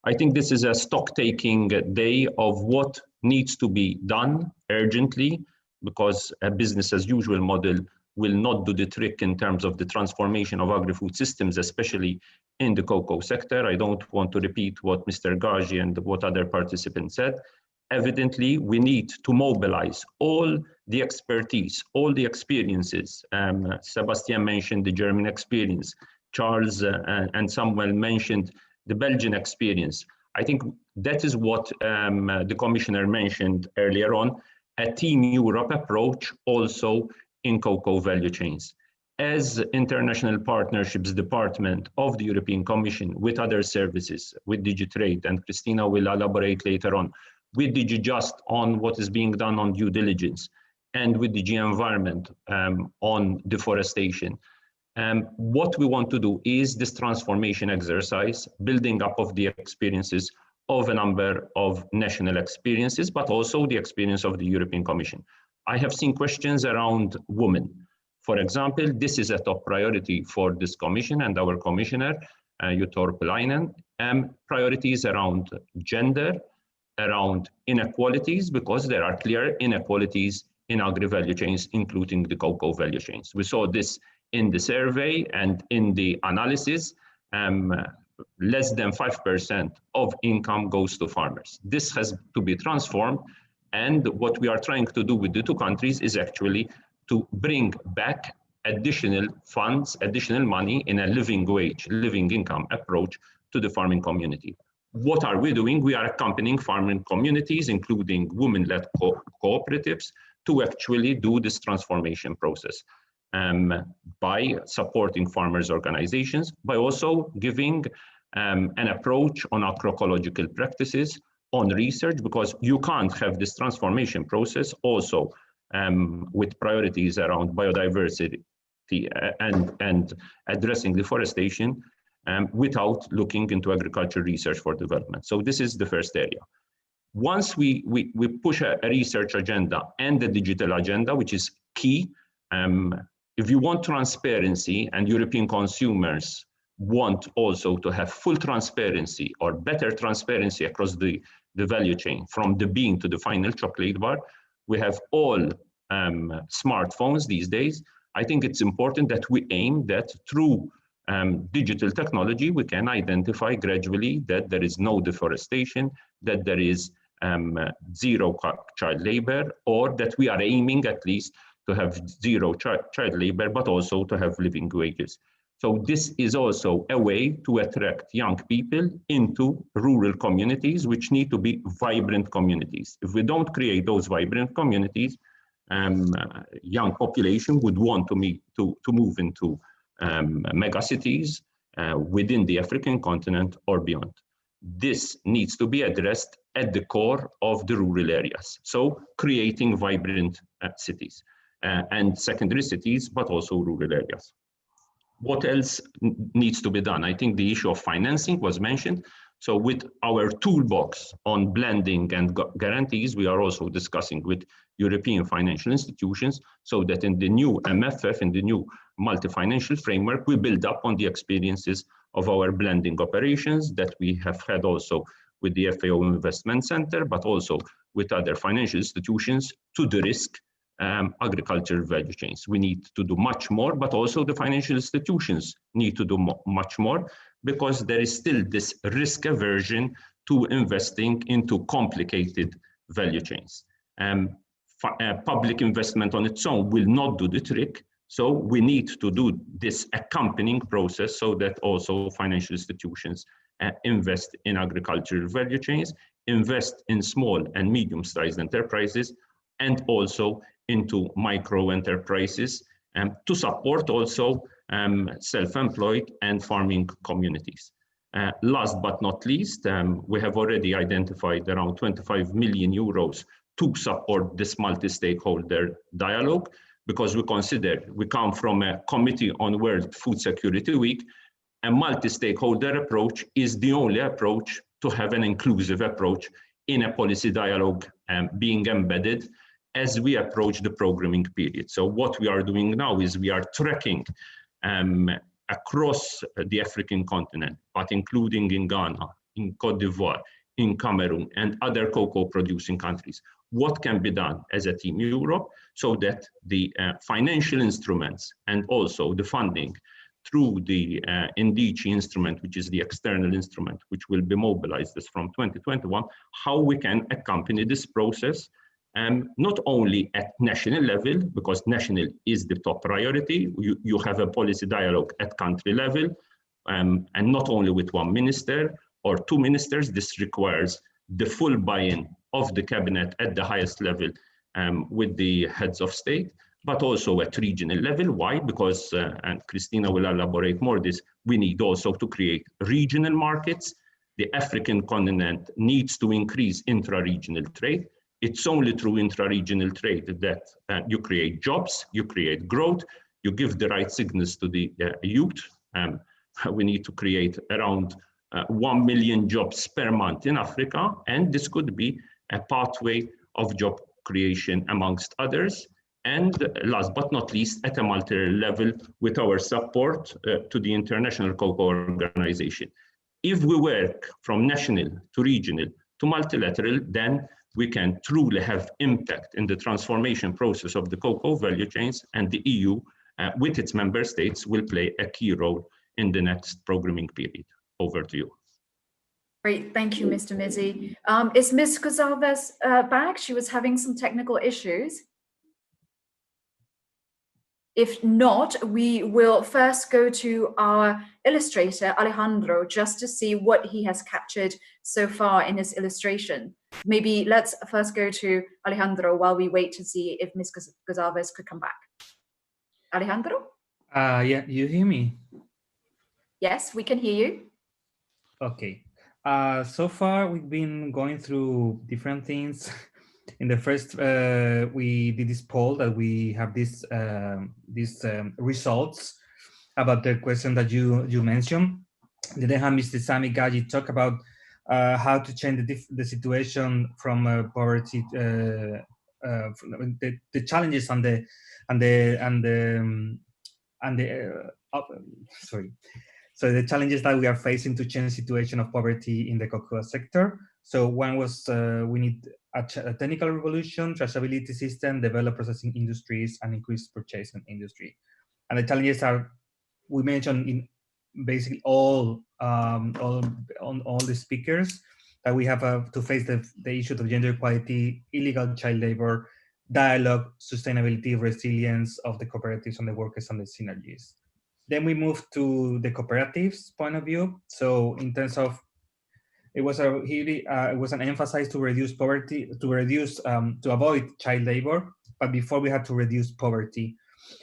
I think this is a stock-taking day of what needs to be done urgently, because a business as usual model will not do the trick in terms of the transformation of agri-food systems, especially in the cocoa sector. I don't want to repeat what Mr. Gaji and what other participants said. Evidently, we need to mobilize all the expertise, all the experiences. Sebastian mentioned the German experience. Charles and Samuel mentioned the Belgian experience. I think that is what the Commissioner mentioned earlier on, a Team Europe approach also in cocoa value chains. As International Partnerships Department of the European Commission with other services, with DigiTrade, and Cristina will elaborate later on, with DigiJust on what is being done on due diligence, and with DG Environment on deforestation. What we want to do is this transformation exercise, building up of the experiences of a number of national experiences, but also the experience of the European Commission. I have seen questions around women. For example, this is a top priority for this Commission and our Commissioner, Jutta Urpilainen, priorities around gender, around inequalities, because there are clear inequalities in agri-value chains, including the cocoa value chains. We saw this in the survey and in the analysis. Less than 5% of income goes to farmers. This has to be transformed, and what we are trying to do with the two countries is actually to bring back additional funds, additional money in a living wage, living income approach to the farming community. What are we doing? We are accompanying farming communities, including women-led cooperatives, to actually do this transformation process by supporting farmers' organizations, by also giving an approach on agroecological practices, on research, because you can't have this transformation process also with priorities around biodiversity and addressing deforestation without looking into agriculture research for development. So this is the first area. Once we push a research agenda and the digital agenda, which is key, if you want transparency and European consumers want also to have full transparency or better transparency across the value chain, from the bean to the final chocolate bar, we have all smartphones these days. I think it's important that we aim that through digital technology, we can identify gradually that there is no deforestation, that there is zero child labor, or that we are aiming at least to have zero child labor, but also to have living wages. So this is also a way to attract young people into rural communities, which need to be vibrant communities. If we don't create those vibrant communities, young population would want to move into megacities within the African continent or beyond. This needs to be addressed at the core of the rural areas. So creating vibrant cities and secondary cities, but also rural areas. What else needs to be done? I think the issue of financing was mentioned. So with our toolbox on blending and guarantees, we are also discussing with European financial institutions so that in the new MFF, in the new multi-financial framework, we build up on the experiences of our blending operations that we have had also with the FAO Investment Center, but also with other financial institutions to de-risk agricultural value chains. We need to do much more, but also the financial institutions need to do much more, because there is still this risk aversion to investing into complicated value chains. Public investment on its own will not do the trick. So we need to do this accompanying process so that also financial institutions invest in agricultural value chains, invest in small and medium-sized enterprises, and also into micro enterprises to support also self-employed and farming communities. Last but not least, we have already identified around 25 million euros to support this multi-stakeholder dialogue, because we consider we come from a Committee on World Food Security Week. A multi-stakeholder approach is the only approach to have an inclusive approach in a policy dialogue being embedded as we approach the programming period. So what we are doing now is we are tracking across the African continent, but including in Ghana, in Cote d'Ivoire, in Cameroon, and other cocoa producing countries, what can be done as a Team Europe so that the financial instruments and also the funding through the NDC instrument, which is the external instrument, which will be mobilized from 2021, how we can accompany this process, not only at national level, because national is the top priority. You have a policy dialogue at country level, and not only with one minister or two ministers. This requires the full buy-in of the cabinet at the highest level with the heads of state, but also at regional level. Why? Because, and Christina will elaborate more this, we need also to create regional markets. The African continent needs to increase intra-regional trade. It's only through intra-regional trade that you create jobs, you create growth, you give the right signals to the youth. We need to create around 1 million jobs per month in Africa, and this could be a pathway of job creation amongst others. And last but not least, at a multilateral level, with our support to the International Cocoa Organization. If we work from national to regional to multilateral, then we can truly have impact in the transformation process of the cocoa value chains, and the EU, with its member states, will play a key role in the next programming period. Over to you. Great, thank you, Mr. Mizzi. Is Ms. Gonzalez back? She was having some technical issues. If not, we will first go to our illustrator, Alejandro, just to see what he has captured so far in his illustration. Maybe let's first go to Alejandro while we wait to see if Ms. Gonzalez could come back. Alejandro? Yeah, you hear me? Yes, we can hear you. Okay. So far, we've been going through different things. In the first, we did this poll that we have these results about the question that you mentioned. Then Mr. Sami Gaji talk about how to change the situation from poverty, the challenges So the challenges that we are facing to change the situation of poverty in the cocoa sector. So one was we need a technical revolution, traceability system, develop processing industries, and increase purchasing industry. And the challenges are, we mentioned basically all the speakers that we have to face the issues of gender equality, illegal child labor, dialogue, sustainability, resilience of the cooperatives and the workers and the synergies. Then we move to the cooperatives point of view. So in terms of, it was an emphasis to reduce poverty, to avoid child labor, but before we had to reduce poverty.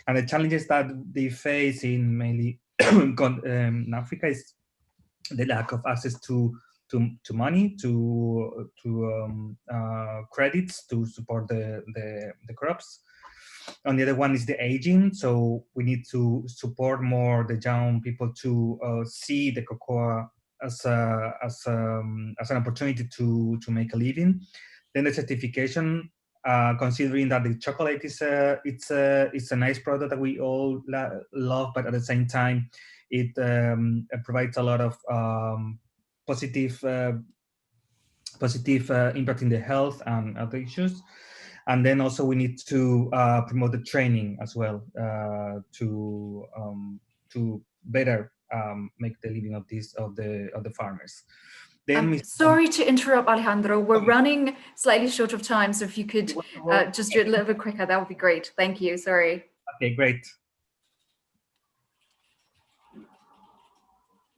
And the challenges that they face in mainly in Africa is the lack of access to money, to credits to support the crops. On the other one is the aging, so we need to support more the young people to see the cocoa as an opportunity to make a living. Then the certification, considering that the chocolate is it's a nice product that we all love, but at the same time it provides a lot of positive impact in the health and other issues. And then also we need to promote the training as well to better make the living of the farmers. Then sorry to interrupt, Alejandro. We're running slightly short of time, so if you could just do it a little bit quicker, that would be great. Thank you. Sorry. Okay, great.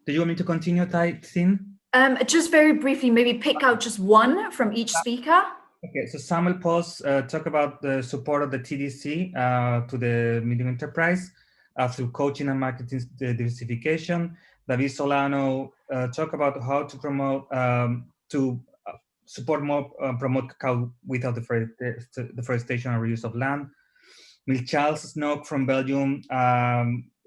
Do you want me to continue, Tin? Just very briefly, maybe pick out just one from each speaker. Okay, so Samuel Post talk about the support of the TDC to the medium enterprise through coaching and marketing diversification. David Solano talk about how to promote, support more, promote cacao without deforestation and reuse of land. Charles Snook from Belgium,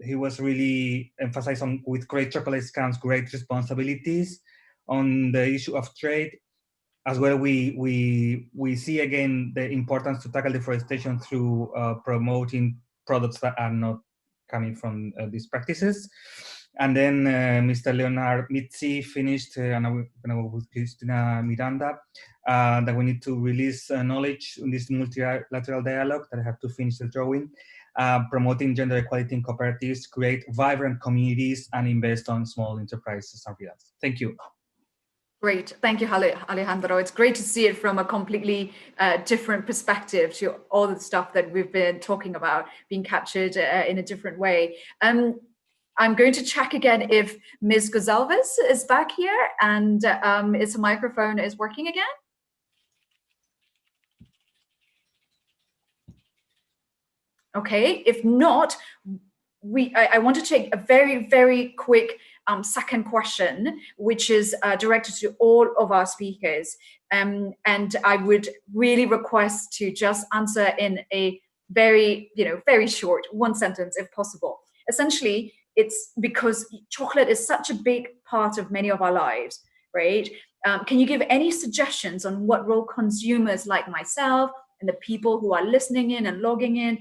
he was really emphasized on with great chocolate comes great responsibilities on the issue of trade. As well, we see again the importance to tackle deforestation through promoting products that are not coming from these practices. And then Mr. Leonard Mitzi finished, and I'm going to go with Cristina Miranda, that we need to release knowledge in this multilateral dialogue, that I have to finish the drawing, promoting gender equality in cooperatives, create vibrant communities, and invest on small enterprises and freelance. Thank you. Great, thank you, Alejandro. It's great to see it from a completely different perspective to all the stuff that we've been talking about being captured in a different way. I'm going to check again if Ms. Gonzalez is back here and its microphone is working again. Okay, if not, I want to take a very, very quick second question, which is directed to all of our speakers. And I would really request to just answer in a very, very short, one sentence if possible. Essentially, it's because chocolate is such a big part of many of our lives, right? Can you give any suggestions on what role consumers like myself and the people who are listening in and logging in,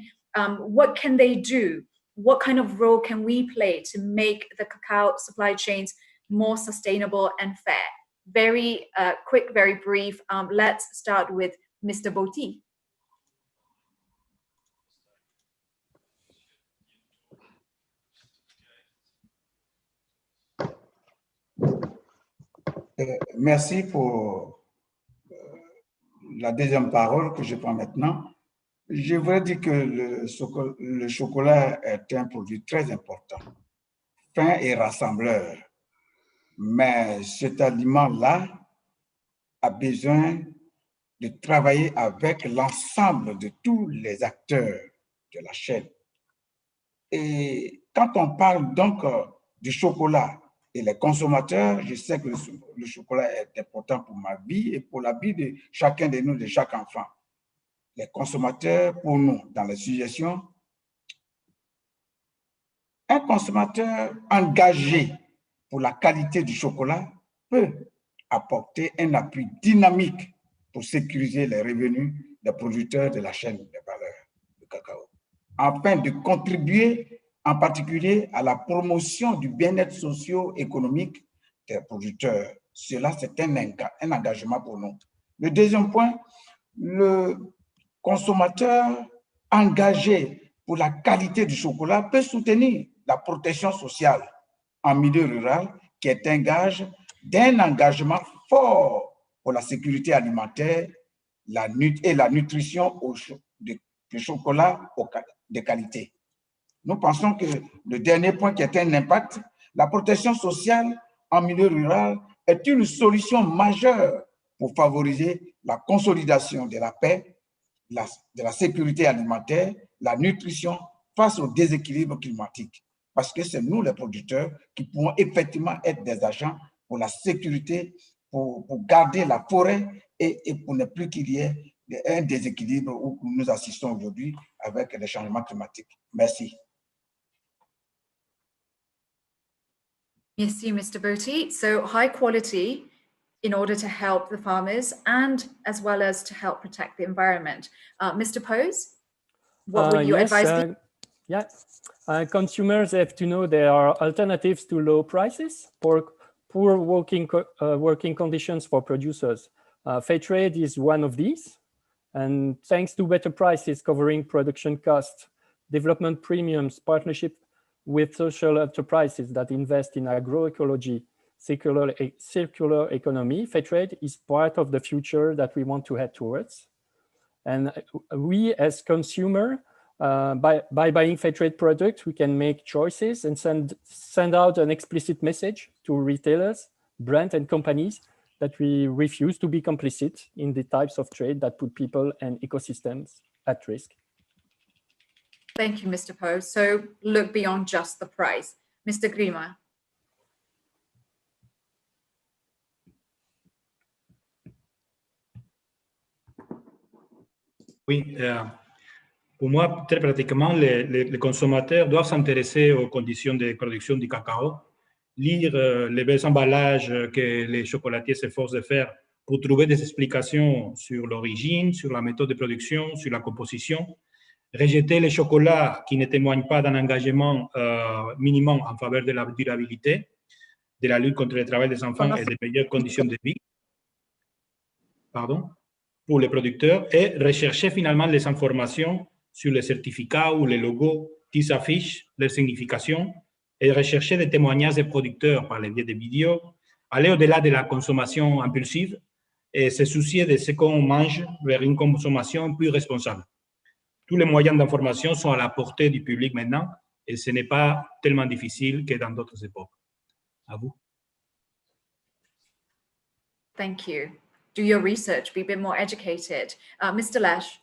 what can they do? What kind of role can we play to make the cacao supply chains more sustainable and fair? Very quick, very brief. Let's start with Mr. Boti. Merci pour la deuxième parole que je prends maintenant. Je voudrais dire que le chocolat est un produit très important, fin et rassembleur. Mais cet aliment-là a besoin de travailler avec l'ensemble de tous les acteurs de la chaîne. Et quand on parle donc du chocolat et les consommateurs, je sais que le chocolat est important pour ma vie et pour la vie de chacun de nous, de chaque enfant. Les consommateurs, pour nous, dans les suggestions, un consommateur engagé pour la qualité du chocolat peut apporter un appui dynamique pour sécuriser les revenus des producteurs de la chaîne de valeur du cacao, afin de contribuer en particulier à la promotion du bien-être socio-économique des producteurs. Cela, c'est un engagement pour nous. Le deuxième point, le consommateur engagé pour la qualité du chocolat peut soutenir la protection sociale en milieu rural, qui est un gage d'un engagement fort pour la sécurité alimentaire et la nutrition de chocolat de qualité. Nous pensons que le dernier point qui est un impact, la protection sociale en milieu rural est une solution majeure pour favoriser la consolidation de la paix, de la sécurité alimentaire, la nutrition face au déséquilibre climatique. Parce que c'est nous les producteurs qui pouvons effectivement être des agents pour la sécurité, pour garder la forêt et pour ne plus qu'il y ait un déséquilibre où nous assistons aujourd'hui avec les changements climatiques. Merci. Merci, Mr. Botti. So high quality in order to help the farmers and as well as to help protect the environment. Mr. Pose, what would you advise? Consumers have to know there are alternatives to low prices, poor working conditions for producers. Fair trade is one of these. And thanks to better prices covering production costs, development premiums, partnership with social enterprises that invest in agroecology, circular economy, fair trade is part of the future that we want to head towards. And we as consumer, by buying fair trade products, we can make choices and send out an explicit message to retailers, brands and companies that we refuse to be complicit in the types of trade that put people and ecosystems at risk. Thank you, Mr. Poe. So look beyond just the price. Mr. Grima. Oui, pour moi, très pratiquement, les consommateurs doivent s'intéresser aux conditions de production du cacao, lire les emballages que les chocolatiers s'efforcent de faire pour trouver des explications sur l'origine, sur la méthode de production, sur la composition, rejeter les chocolats qui ne témoignent pas d'un engagement minimum en faveur de la durabilité, de la lutte contre le travail des enfants et des meilleures conditions de vie. Pardon? Pour les producteurs et rechercher finalement les informations sur les certificats ou les logos qui s'affichent, leur signification, et rechercher des témoignages des producteurs par le biais des vidéos, aller au-delà de la consommation impulsive et se soucier de ce qu'on mange vers une consommation plus responsable. Tous les moyens d'information sont à la portée du public maintenant et ce n'est pas tellement difficile que dans d'autres époques. À vous. Thank you. Do your research, be a bit more educated. Mr. Lesh.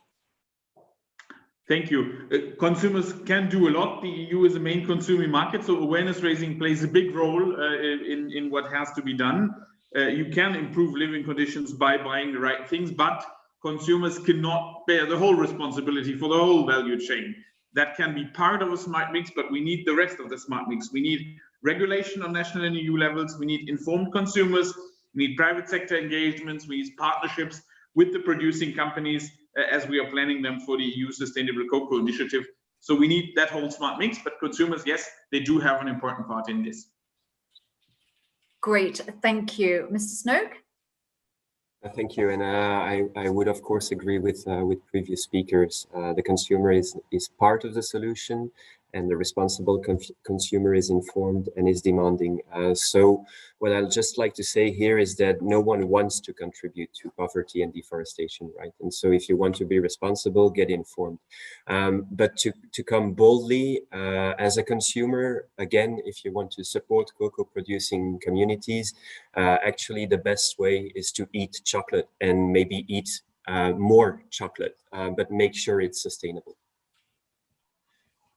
Thank you. Consumers can do a lot. The EU is a main consuming market, so awareness raising plays a big role in what has to be done. You can improve living conditions by buying the right things, but consumers cannot bear the whole responsibility for the whole value chain. That can be part of a smart mix, but we need the rest of the smart mix. We need regulation on national and EU levels. We need informed consumers. We need private sector engagements. We need partnerships with the producing companies as we are planning them for the EU Sustainable Cocoa Initiative. So we need that whole smart mix, but consumers, yes, they do have an important part in this. Great, thank you. Mr. Snoke? Thank you, and I would of course agree with previous speakers. The consumer is part of the solution, and the responsible consumer is informed and is demanding. So what I'd just like to say here is that no one wants to contribute to poverty and deforestation, right? And so if you want to be responsible, get informed. But to come boldly as a consumer, again, if you want to support cocoa producing communities, actually the best way is to eat chocolate and maybe eat more chocolate, but make sure it's sustainable.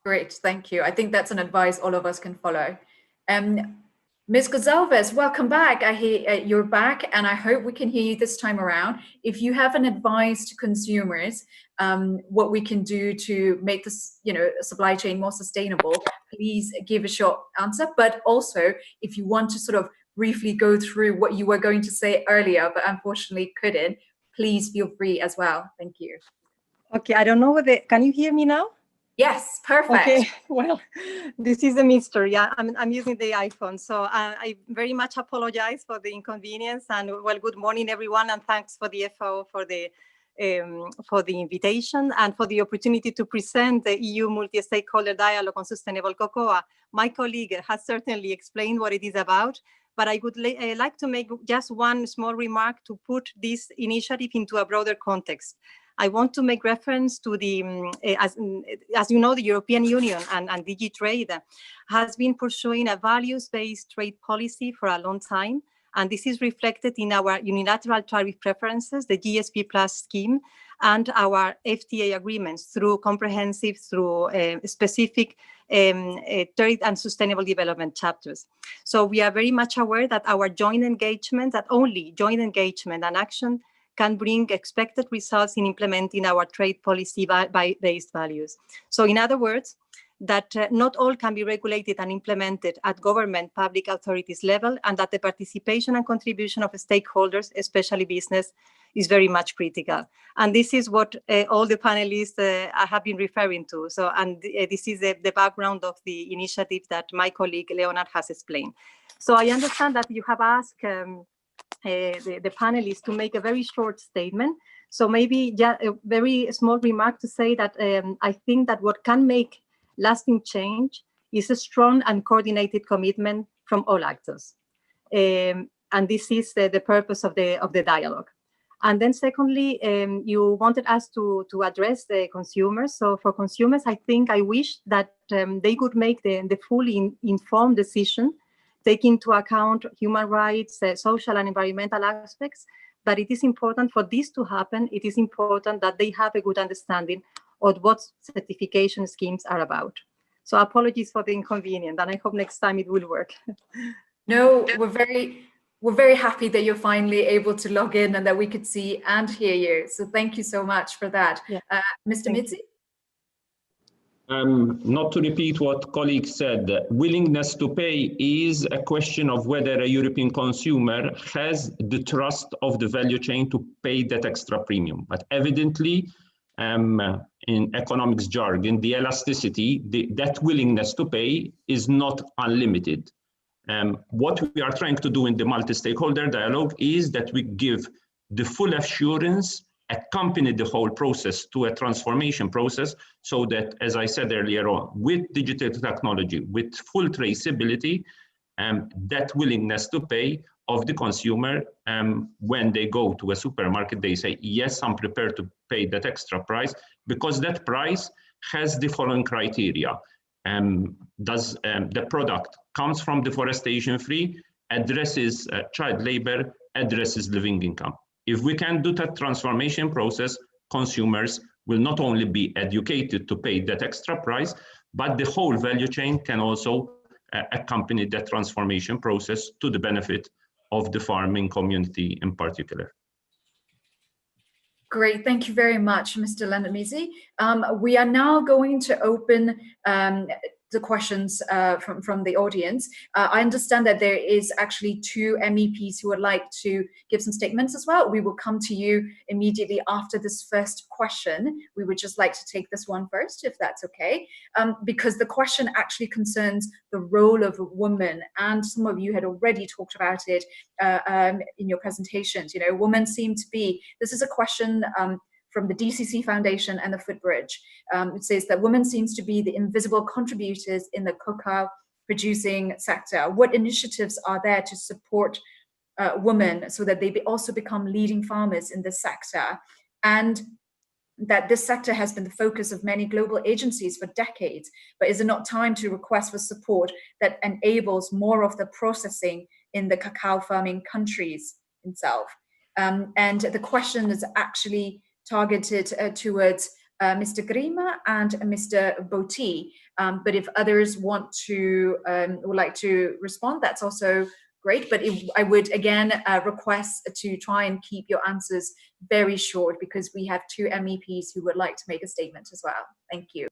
Great, thank you. I think that's an advice all of us can follow. Ms. Gonzalez, welcome back. I hear you're back, and I hope we can hear you this time around. If you have an advice to consumers, what we can do to make this, supply chain more sustainable, please give a short answer. But also, if you want to sort of briefly go through what you were going to say earlier, but unfortunately couldn't, please feel free as well. Thank you. Okay, I don't know whether, can you hear me now? Yes, perfect. Okay, well, this is a mystery. Yeah, I'm using the iPhone, so I very much apologize for the inconvenience. And well, good morning, everyone, and thanks for the FAO for the invitation and for the opportunity to present the EU multi-stakeholder dialogue on sustainable cocoa. My colleague has certainly explained what it is about, but I would like to make just one small remark to put this initiative into a broader context. I want to make reference to the, as you know, the European Union and DG Trade has been pursuing a values-based trade policy for a long time. And this is reflected in our unilateral tariff preferences, the GSP Plus scheme, and our FTA agreements through specific trade and sustainable development chapters. So we are very much aware that our joint engagement, that only joint engagement and action can bring expected results in implementing our trade policy based values. So in other words, that not all can be regulated and implemented at government public authorities level, and that the participation and contribution of stakeholders, especially business, is very much critical. And this is what all the panelists have been referring to. So, and this is the background of the initiative that my colleague Leonard has explained. So I understand that you have asked the panelists to make a very short statement. So maybe just a very small remark to say that I think that what can make lasting change is a strong and coordinated commitment from all actors. And this is the purpose of the dialogue. And then secondly, you wanted us to address the consumers. So for consumers, I wish that they could make the fully informed decision, taking into account human rights, social and environmental aspects. But it is important for this to happen. It is important that they have a good understanding of what certification schemes are about. So apologies for the inconvenience, and I hope next time it will work. No, we're very happy that you're finally able to log in and that we could see and hear you. So thank you so much for that. Yeah. Mr. Mitzi? Not to repeat what colleagues said, willingness to pay is a question of whether a European consumer has the trust of the value chain to pay that extra premium. But evidently, in economics jargon, the elasticity, that willingness to pay is not unlimited. What we are trying to do in the multi-stakeholder dialogue is that we give the full assurance, accompany the whole process to a transformation process, so that, as I said earlier on, with digital technology, with full traceability, that willingness to pay of the consumer, when they go to a supermarket, they say, yes, I'm prepared to pay that extra price, because that price has the following criteria. Does the product comes from deforestation-free, addresses child labor, addresses living income. If we can do that transformation process, consumers will not only be educated to pay that extra price, but the whole value chain can also accompany that transformation process to the benefit of the farming community in particular. Great, thank you very much, Mr. Landamisi. We are now going to open the questions from the audience. I understand that there is actually 2 MEPs who would like to give some statements as well. We will come to you immediately after this first question. We would just like to take this one first, if that's okay, because the question actually concerns the role of a woman, and some of you had already talked about it in your presentations. You know, women seem to be, this is a question from the DCC Foundation and the Footbridge. It says that women seems to be the invisible contributors in the cacao producing sector. What initiatives are there to support women so that they also become leading farmers in this sector? And that this sector has been the focus of many global agencies for decades, but is it not time to request for support that enables more of the processing in the cacao farming countries itself? And the question is actually targeted towards Mr. Grima and Mr. Boti, but if others want to would like to respond, that's also great. But I would again request to try and keep your answers very short, because we have 2 MEPs who would like to make a statement as well. Thank you.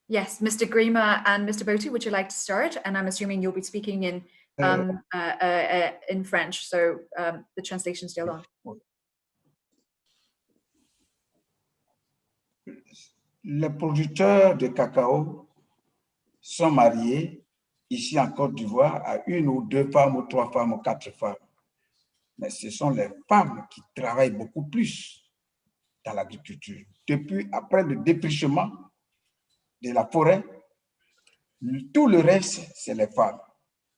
Yes, Mr. Grima and Mr. Boti, would you like to start? And I'm assuming you'll be speaking in French, so the translation is still on. Les producteurs de cacao sont mariés ici en Côte d'Ivoire à 1 ou 2 femmes ou 3 femmes ou 4 femmes. Mais ce sont les femmes qui travaillent beaucoup plus dans l'agriculture. Depuis, après le défrichement de la forêt, tout le reste, c'est les femmes.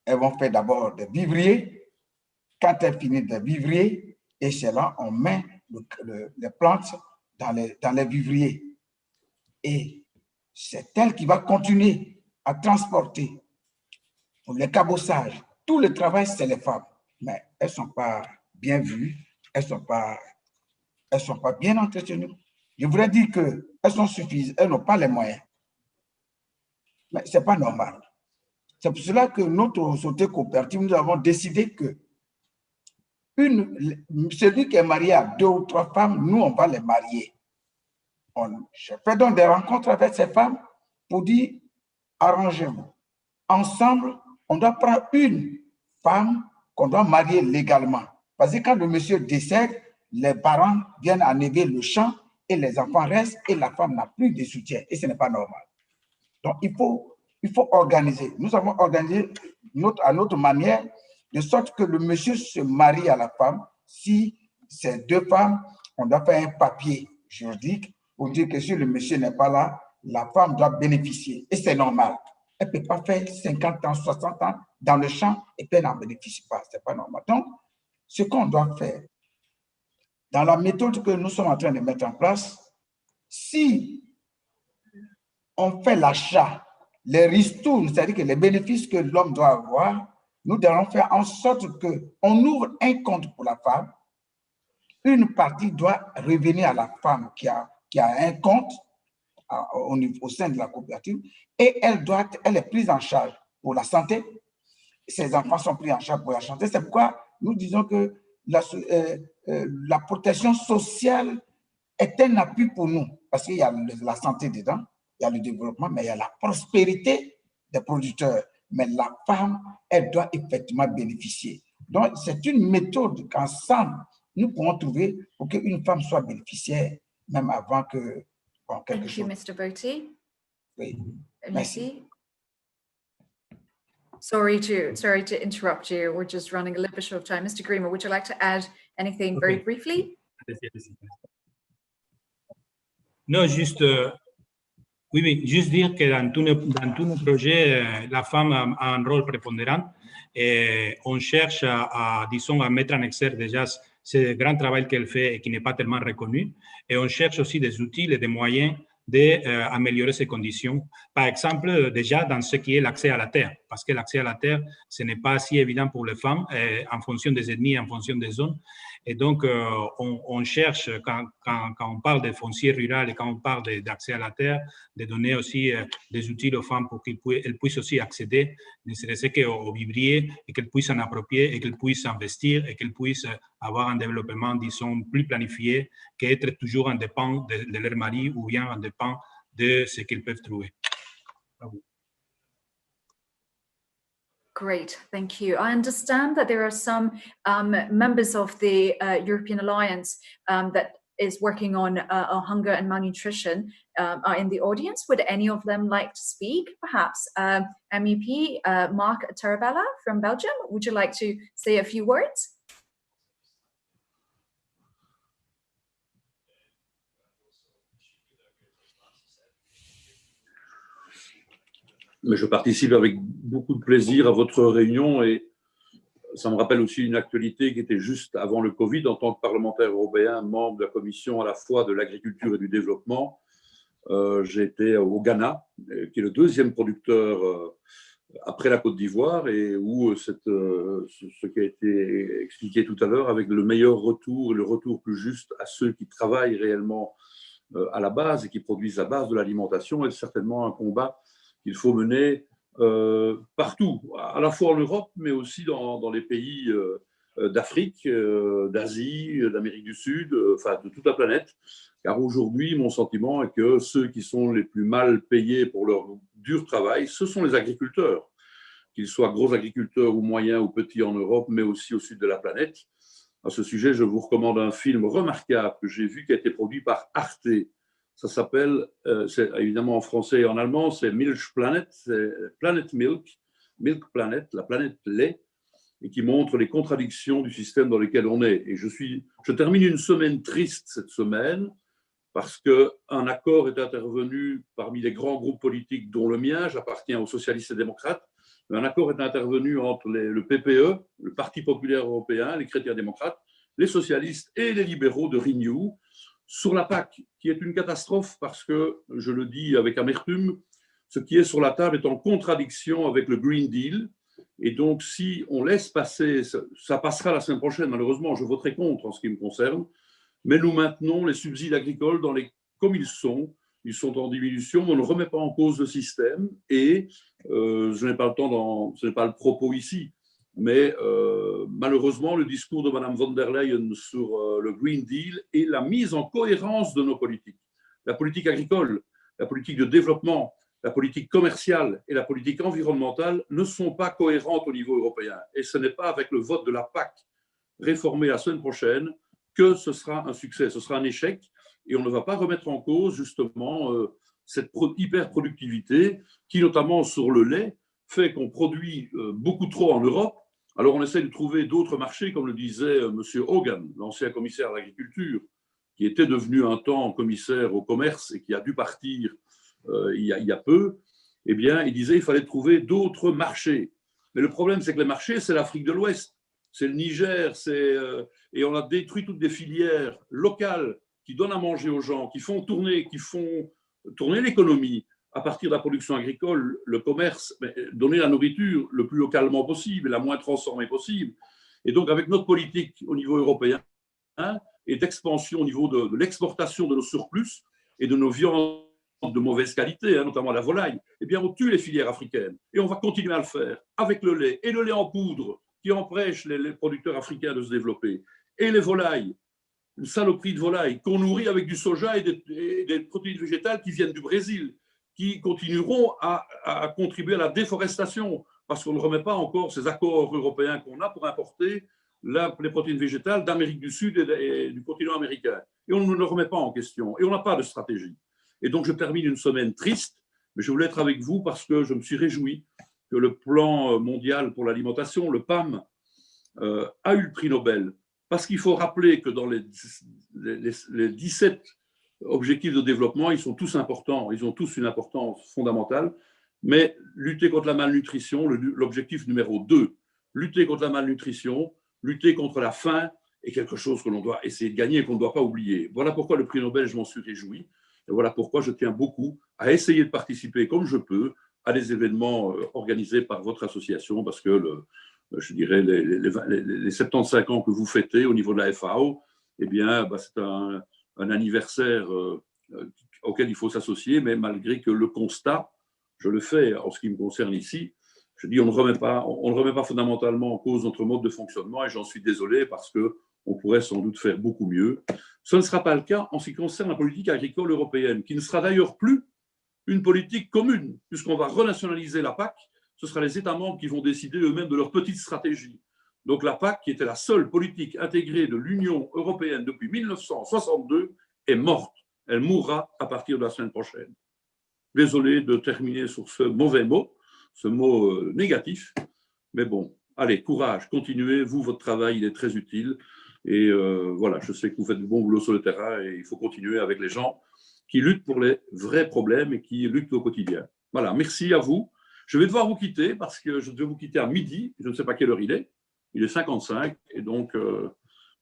Elles vont faire d'abord des vivriers. Quand elles finissent des vivriers, et c'est là on met les plantes dans les vivriers. Et c'est elle qui va continuer à transporter pour les cabossages. Tout le travail, c'est les femmes. Mais elles ne sont pas bien vues, elles ne sont pas bien entretenues. Je voudrais dire qu'elles sont suffisantes, elles n'ont pas les moyens. Mais ce n'est pas normal. C'est pour cela que notre société coopérative, nous avons décidé que celui qui est marié à 2 ou 3 femmes, nous, on va les marier. Je fais donc des rencontres avec ces femmes pour dire, arrangez-vous. Ensemble, on doit prendre une femme qu'on doit marier légalement. Parce que quand le monsieur décède, les parents viennent enlever le champ et les enfants restent et la femme n'a plus de soutien. Et ce n'est pas normal. Donc, il faut organiser. Nous avons organisé à notre manière, de sorte que le monsieur se marie à la femme. Si c'est 2 femmes, on doit faire un papier juridique pour dire que si le monsieur n'est pas là, la femme doit bénéficier. Et c'est normal. Elle ne peut pas faire 50 ans, 60 ans dans le champ et puis elle n'en bénéficie pas. Ce n'est pas normal. Donc, ce qu'on doit faire, dans la méthode que nous sommes en train de mettre en place, si on fait l'achat, les ristournes, c'est-à-dire que les bénéfices que l'homme doit avoir, nous devons faire en sorte qu'on ouvre un compte pour la femme. Une partie doit revenir à la femme qui a un compte au sein de la coopérative et elle est prise en charge pour la santé. Ses enfants sont pris en charge pour la santé. C'est pourquoi nous disons que la protection sociale est un appui pour nous parce qu'il y a la santé dedans, il y a le développement, mais il y a la prospérité des producteurs. Mais la femme, elle doit effectivement bénéficier. Donc, c'est une méthode qu'ensemble, nous pourrons trouver pour qu'une femme soit bénéficiaire, même avant que quelque chose. Thank you, Mr. Botti. Oui, merci. Sorry to interrupt you. We're just running a little bit short of time. Mr. Greener, would you like to add anything very briefly? Non, juste, oui, juste dire que dans tous nos projets, la femme a un rôle prépondérant et on cherche disons, à mettre en exergue déjà ce grand travail qu'elle fait et qui n'est pas tellement reconnu. Et on cherche aussi des outils et des moyens d'améliorer ces conditions. Par exemple, déjà dans ce qui est l'accès à la terre, parce que l'accès à la terre, ce n'est pas si évident pour les femmes en fonction des ethnies, en fonction des zones. Et donc, on cherche, quand on parle de foncier rural et quand on parle d'accès à la terre, de donner aussi des outils aux femmes pour qu'elles puissent aussi accéder, ne serait-ce qu'aux vivriers, et qu'elles puissent s'en approprier, et qu'elles puissent investir, et qu'elles puissent avoir un développement, disons, plus planifié, qu'être toujours indépendant de leur mari ou bien indépendant de ce qu'ils peuvent trouver. Great, thank you. I understand that there are some members of the European Alliance that is working on hunger and malnutrition are in the audience. Would any of them like to speak? Perhaps MEP Mark Tarabella from Belgium, would you like to say a few words? Mais je participe avec beaucoup de plaisir à votre réunion et ça me rappelle aussi une actualité qui était juste avant le Covid. En tant que parlementaire européen, membre de la commission à la fois de l'agriculture et du développement, j'ai été au Ghana, qui est le 2e producteur après la Côte d'Ivoire et où ce qui a été expliqué tout à l'heure avec le meilleur retour et le retour plus juste à ceux qui travaillent réellement à la base et qui produisent la base de l'alimentation est certainement un combat qu'il faut mener partout, à la fois en Europe, mais aussi dans les pays d'Afrique, d'Asie, d'Amérique du Sud, enfin de toute la planète. Car aujourd'hui, mon sentiment est que ceux qui sont les plus mal payés pour leur dur travail, ce sont les agriculteurs, qu'ils soient gros agriculteurs ou moyens ou petits en Europe, mais aussi au sud de la planète. À ce sujet, je vous recommande un film remarquable que j'ai vu qui a été produit par Arte. Ça s'appelle, c'est évidemment en français et en allemand, c'est Milch Planet, c'est Planet Milk, Milk Planet, la planète lait, et qui montre les contradictions du système dans lequel on est. Et je termine une semaine triste cette semaine, parce qu'un accord est intervenu parmi les grands groupes politiques, dont le mien, j'appartiens aux socialistes et démocrates, un accord est intervenu entre le PPE, le Parti populaire européen, les chrétiens démocrates, les socialistes et les libéraux de Renew, sur la PAC, qui est une catastrophe parce que, je le dis avec amertume, ce qui est sur la table est en contradiction avec le Green Deal. Et donc, si on laisse passer, ça passera la semaine prochaine, malheureusement, je voterai contre en ce qui me concerne, mais nous maintenons les subsides agricoles comme ils sont en diminution, mais on ne remet pas en cause le système. Et je n'ai pas le temps, ce n'est pas le propos ici, mais malheureusement, le discours de Mme von der Leyen sur le Green Deal et la mise en cohérence de nos politiques, la politique agricole, la politique de développement, la politique commerciale et la politique environnementale ne sont pas cohérentes au niveau européen. Et ce n'est pas avec le vote de la PAC réformée la semaine prochaine que ce sera un succès, ce sera un échec. Et on ne va pas remettre en cause justement cette hyper-productivité qui, notamment sur le lait, fait qu'on produit beaucoup trop en Europe. Alors on essaie de trouver d'autres marchés, comme le disait M. Hogan, l'ancien commissaire à l'agriculture, qui était devenu un temps commissaire au commerce et qui a dû partir il y a peu. Eh bien, il disait qu'il fallait trouver d'autres marchés. Mais le problème, c'est que les marchés, c'est l'Afrique de l'Ouest, c'est le Niger, et on a détruit toutes des filières locales qui donnent à manger aux gens, qui font tourner l'économie à partir de la production agricole, le commerce, donner la nourriture le plus localement possible et la moins transformée possible. Et donc, avec notre politique au niveau européen et d'expansion au niveau de l'exportation de nos surplus et de nos viandes de mauvaise qualité, notamment la volaille, eh bien, on tue les filières africaines. Et on va continuer à le faire avec le lait et le lait en poudre qui empêche les producteurs africains de se développer. Et les volailles, une saloperie de volailles qu'on nourrit avec du soja et des protéines végétales qui viennent du Brésil, qui continueront à contribuer à la déforestation, parce qu'on ne remet pas encore ces accords européens qu'on a pour importer les protéines végétales d'Amérique du Sud et du continent américain. Et on ne le remet pas en question. Et on n'a pas de stratégie. Et donc, je termine une semaine triste, mais je voulais être avec vous parce que je me suis réjoui que le plan mondial pour l'alimentation, le PAM, a eu le prix Nobel. Parce qu'il faut rappeler que dans les 17 objectifs de développement, ils sont tous importants, ils ont tous une importance fondamentale, mais lutter contre la malnutrition, l'objectif numéro 2, lutter contre la malnutrition, lutter contre la faim est quelque chose que l'on doit essayer de gagner et qu'on ne doit pas oublier. Voilà pourquoi le prix Nobel, je m'en suis réjoui, et voilà pourquoi je tiens beaucoup à essayer de participer comme je peux à des événements organisés par votre association, parce que je dirais les 75 ans que vous fêtez au niveau de la FAO, eh bien, c'est un anniversaire auquel il faut s'associer, mais malgré que le constat, je le fais en ce qui me concerne ici, je dis on ne remet pas fondamentalement en cause notre mode de fonctionnement, et j'en suis désolé parce qu'on pourrait sans doute faire beaucoup mieux. Ce ne sera pas le cas en ce qui concerne la politique agricole européenne, qui ne sera d'ailleurs plus une politique commune, puisqu'on va renationaliser la PAC. Ce sera les États membres qui vont décider eux-mêmes de leur petite stratégie. Donc la PAC, qui était la seule politique intégrée de l'Union européenne depuis 1962, est morte. Elle mourra à partir de la semaine prochaine. Désolé de terminer sur ce mauvais mot, ce mot négatif, mais bon, allez, courage, continuez, vous, votre travail, il est très utile. Et voilà, je sais que vous faites du bon boulot sur le terrain et il faut continuer avec les gens qui luttent pour les vrais problèmes et qui luttent au quotidien. Voilà, merci à vous. Je vais devoir vous quitter parce que je dois vous quitter à midi. Je ne sais pas quelle heure il est 55, et donc je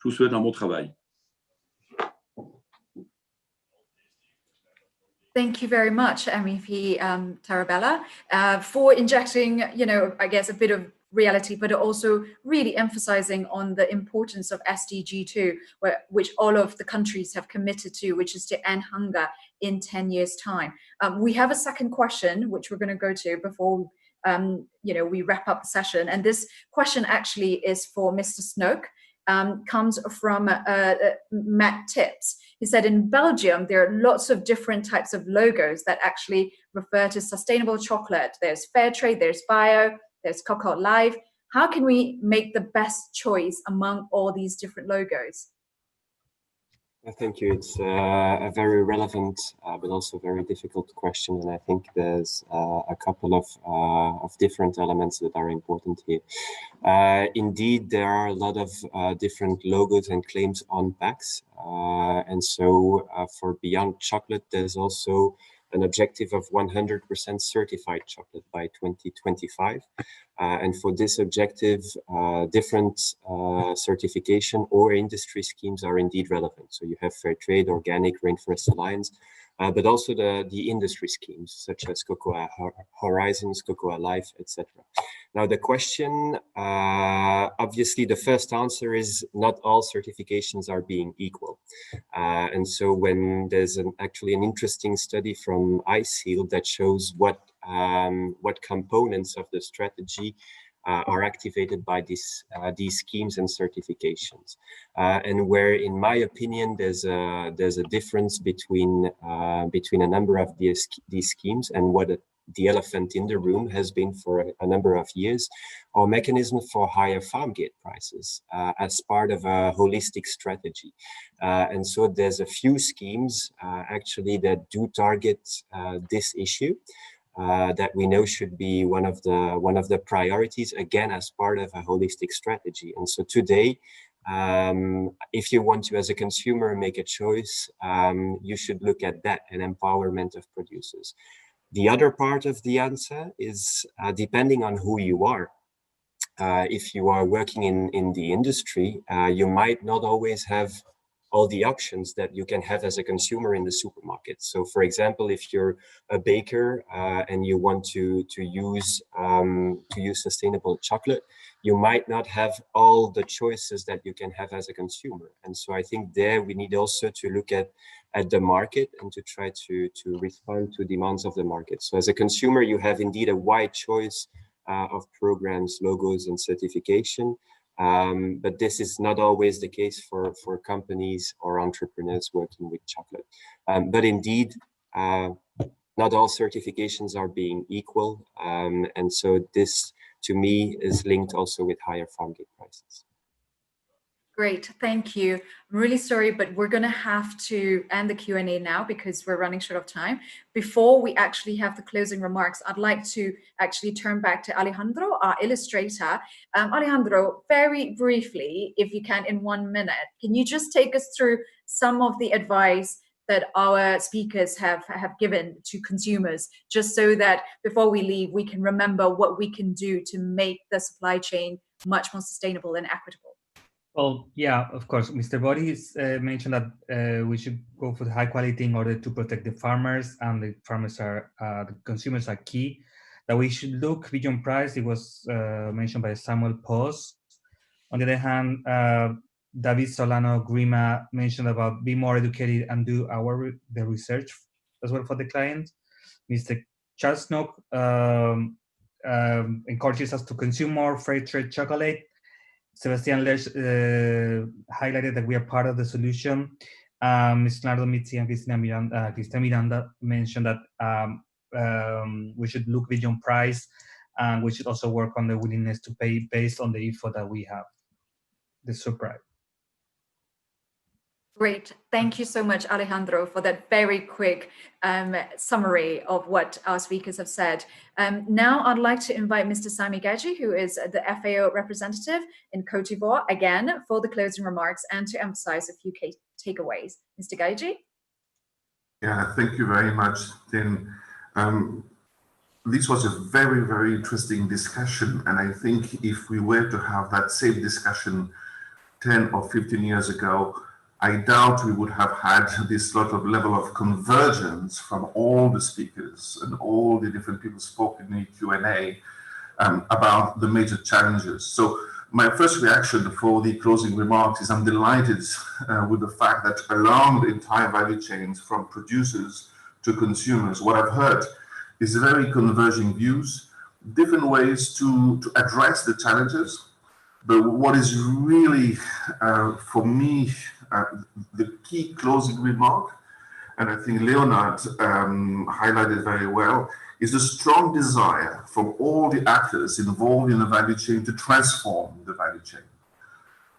vous souhaite un bon travail. Thank you very much, MEP Tarabella, for injecting, I guess a bit of reality, but also really emphasizing on the importance of SDG 2, which all of the countries have committed to, which is to end hunger in 10 years' time. We have a second question, which we're going to go to before we wrap up the session. And this question actually is for Mr. Snook, comes from Matt Tips. He said in Belgium, there are lots of different types of logos that actually refer to sustainable chocolate. There's fair trade, there's bio, there's Cacao Live. How can we make the best choice among all these different logos? Thank you. It's a very relevant, but also very difficult question, and I think there's a couple of different elements that are important here. Indeed, there are a lot of different logos and claims on packs, and so for Beyond Chocolate, there's also an objective of 100% certified chocolate by 2025. And for this objective, different certification or industry schemes are indeed relevant. So you have Fair Trade, Organic, Rainforest Alliance, but also the industry schemes such as Cocoa Horizons, Cocoa Life, etc. Now the question, obviously the first answer is not all certifications are being equal. And so when there's actually an interesting study from ISEAL that shows what components of the strategy are activated by these schemes and certifications, and where, in my opinion, there's a difference between a number of these schemes and what the elephant in the room has been for a number of years, or mechanism for higher farm gate prices as part of a holistic strategy. And so there's a few schemes actually that do target this issue. That we know should be one of the priorities, again, as part of a holistic strategy. And so today, if you want to, as a consumer, make a choice, you should look at that, an empowerment of producers. The other part of the answer is depending on who you are. If you are working in the industry, you might not always have all the options that you can have as a consumer in the supermarket. So, for example, if you're a baker and you want to use sustainable chocolate, you might not have all the choices that you can have as a consumer. And so I think there we need also to look at the market and to try to respond to demands of the market. So as a consumer, you have indeed a wide choice of programs, logos, and certification. But this is not always the case for companies or entrepreneurs working with chocolate. But indeed, not all certifications are being equal. And so this, to me, is linked also with higher farm gate prices. Great, thank you. I'm really sorry, but we're going to have to end the Q&A now because we're running short of time. Before we actually have the closing remarks, I'd like to actually turn back to Alejandro, our illustrator. Alejandro, very briefly, if you can, in 1 minute, can you just take us through some of the advice that our speakers have given to consumers, just so that before we leave, we can remember what we can do to make the supply chain much more sustainable and equitable? Well, yeah, of course. Mr. Boris mentioned that we should go for the high quality in order to protect the farmers, and the farmers are, the consumers are key. That we should look beyond price. It was mentioned by Samuel Post. On the other hand, David Solano Grima mentioned about be more educated and do the research as well for the client. Mr. Charles Snook encourages us to consume more fair trade chocolate. Sebastian Lerch highlighted that we are part of the solution. Ms. Nardo Mitzi and Cristina Miranda mentioned that we should look beyond price, and we should also work on the willingness to pay based on the info that we have, the surprise. Great. Thank you so much, Alejandro, for that very quick summary of what our speakers have said. Now I'd like to invite Mr. Sami Gaji, who is the FAO representative in Côte d'Ivoire, again, for the closing remarks and to emphasize a few key takeaways. Mr. Gaji? Yeah, thank you very much, Tin. This was a very, very interesting discussion. And I think if we were to have that same discussion 10 or 15 years ago, I doubt we would have had this sort of level of convergence from all the speakers and all the different people spoke in the Q&A about the major challenges. So my first reaction for the closing remarks is I'm delighted with the fact that along the entire value chains, from producers to consumers, what I've heard is very converging views, different ways to address the challenges. But what is really, for me, the key closing remark, and I think Leonard highlighted very well, is a strong desire from all the actors involved in the value chain to transform the value chain.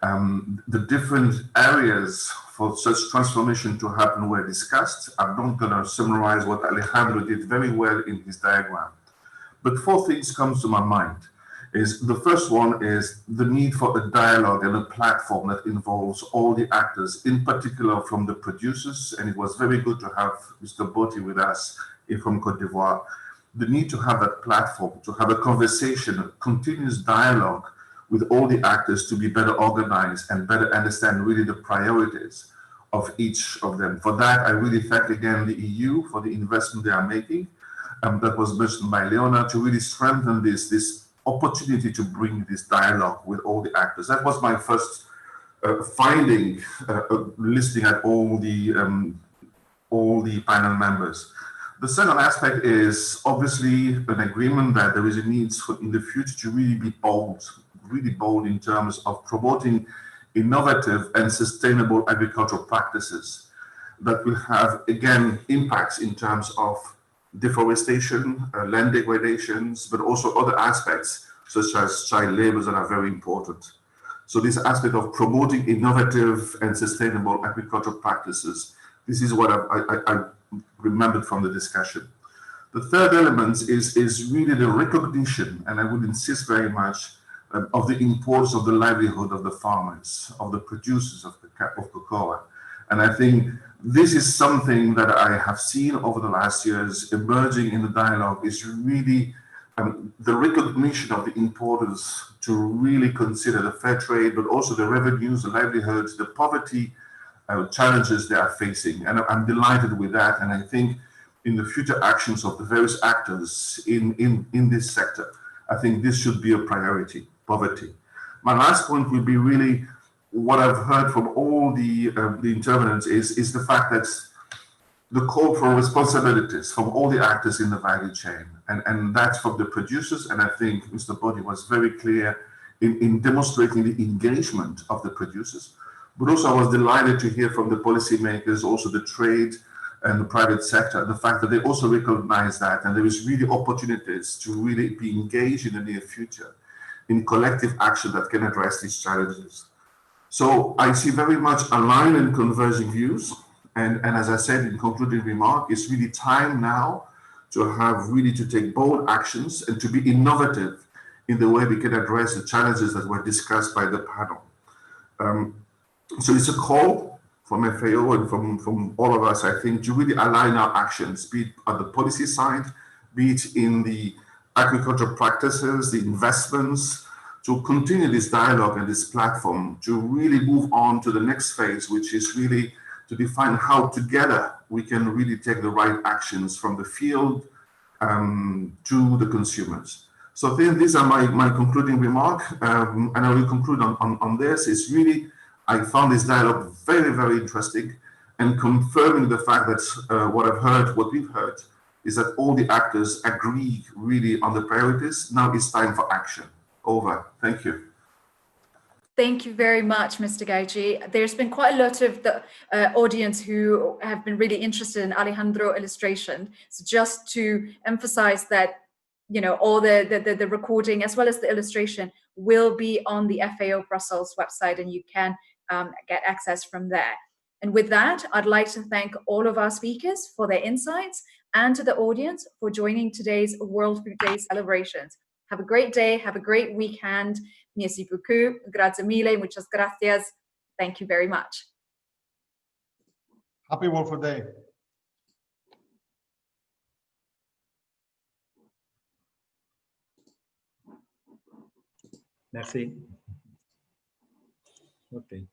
The different areas for such transformation to happen were discussed. I'm not going to summarize what Alejandro did very well in his diagram, but 4 things come to my mind. The first one is the need for a dialogue and a platform that involves all the actors, in particular from the producers, and it was very good to have Mr. Botti with us from Côte d'Ivoire. The need to have that platform, to have a conversation, a continuous dialogue with all the actors to be better organized and better understand really the priorities of each of them. For that, I really thank again the EU for the investment they are making. That was mentioned by Leona, to really strengthen this opportunity to bring this dialogue with all the actors. That was my first finding, listening at all the panel members. The second aspect is obviously an agreement that there is a need in the future to really be really bold in terms of promoting innovative and sustainable agricultural practices that will have, again, impacts in terms of deforestation, land degradations, but also other aspects such as child labor that are very important. So this aspect of promoting innovative and sustainable agricultural practices, this is what I remembered from the discussion. The third element is really the recognition, and I would insist very much, of the importance of the livelihood of the farmers, of the producers of cocoa. And I think this is something that I have seen over the last years emerging in the dialogue, is really the recognition of the importance to really consider the fair trade, but also the revenues, the livelihoods, the poverty challenges they are facing. And I'm delighted with that. And I think in the future actions of the various actors in this sector, I think this should be a priority, poverty. My last point will be really what I've heard from all the intervenants is the fact that the call for responsibilities from all the actors in the value chain, and that's from the producers. And I think Mr. Botti was very clear in demonstrating the engagement of the producers. But also I was delighted to hear from the policymakers, also the trade and the private sector, the fact that they also recognize that, and there is really opportunities to really be engaged in the near future in collective action that can address these challenges. So I see very much aligned and converging views. And as I said in concluding remark, it's really time now to take bold actions and to be innovative in the way we can address the challenges that were discussed by the panel. So it's a call from FAO and from all of us, I think, to really align our actions, be it on the policy side, be it in the agricultural practices, the investments, to continue this dialogue and this platform, to really move on to the next phase, which is really to define how together we can really take the right actions from the field to the consumers. So then these are my concluding remarks, and I will conclude on this. It's really, I found this dialogue very, very interesting, and confirming the fact that what we've heard is that all the actors agree really on the priorities. Now it's time for action. Over. Thank you. Thank you very much, Mr. Gaiji. There's been quite a lot of the audience who have been really interested in Alejandro illustration. So just to emphasize that, you know, all the recording as well as the illustration will be on the FAO Brussels website, and you can get access from there. And with that, I'd like to thank all of our speakers for their insights, and to the audience for joining today's World Food Day celebrations. Have a great day. Have a great weekend. Merci beaucoup. Grazie mille. Muchas gracias. Thank you very much. Happy World Food Day. Merci. Okay.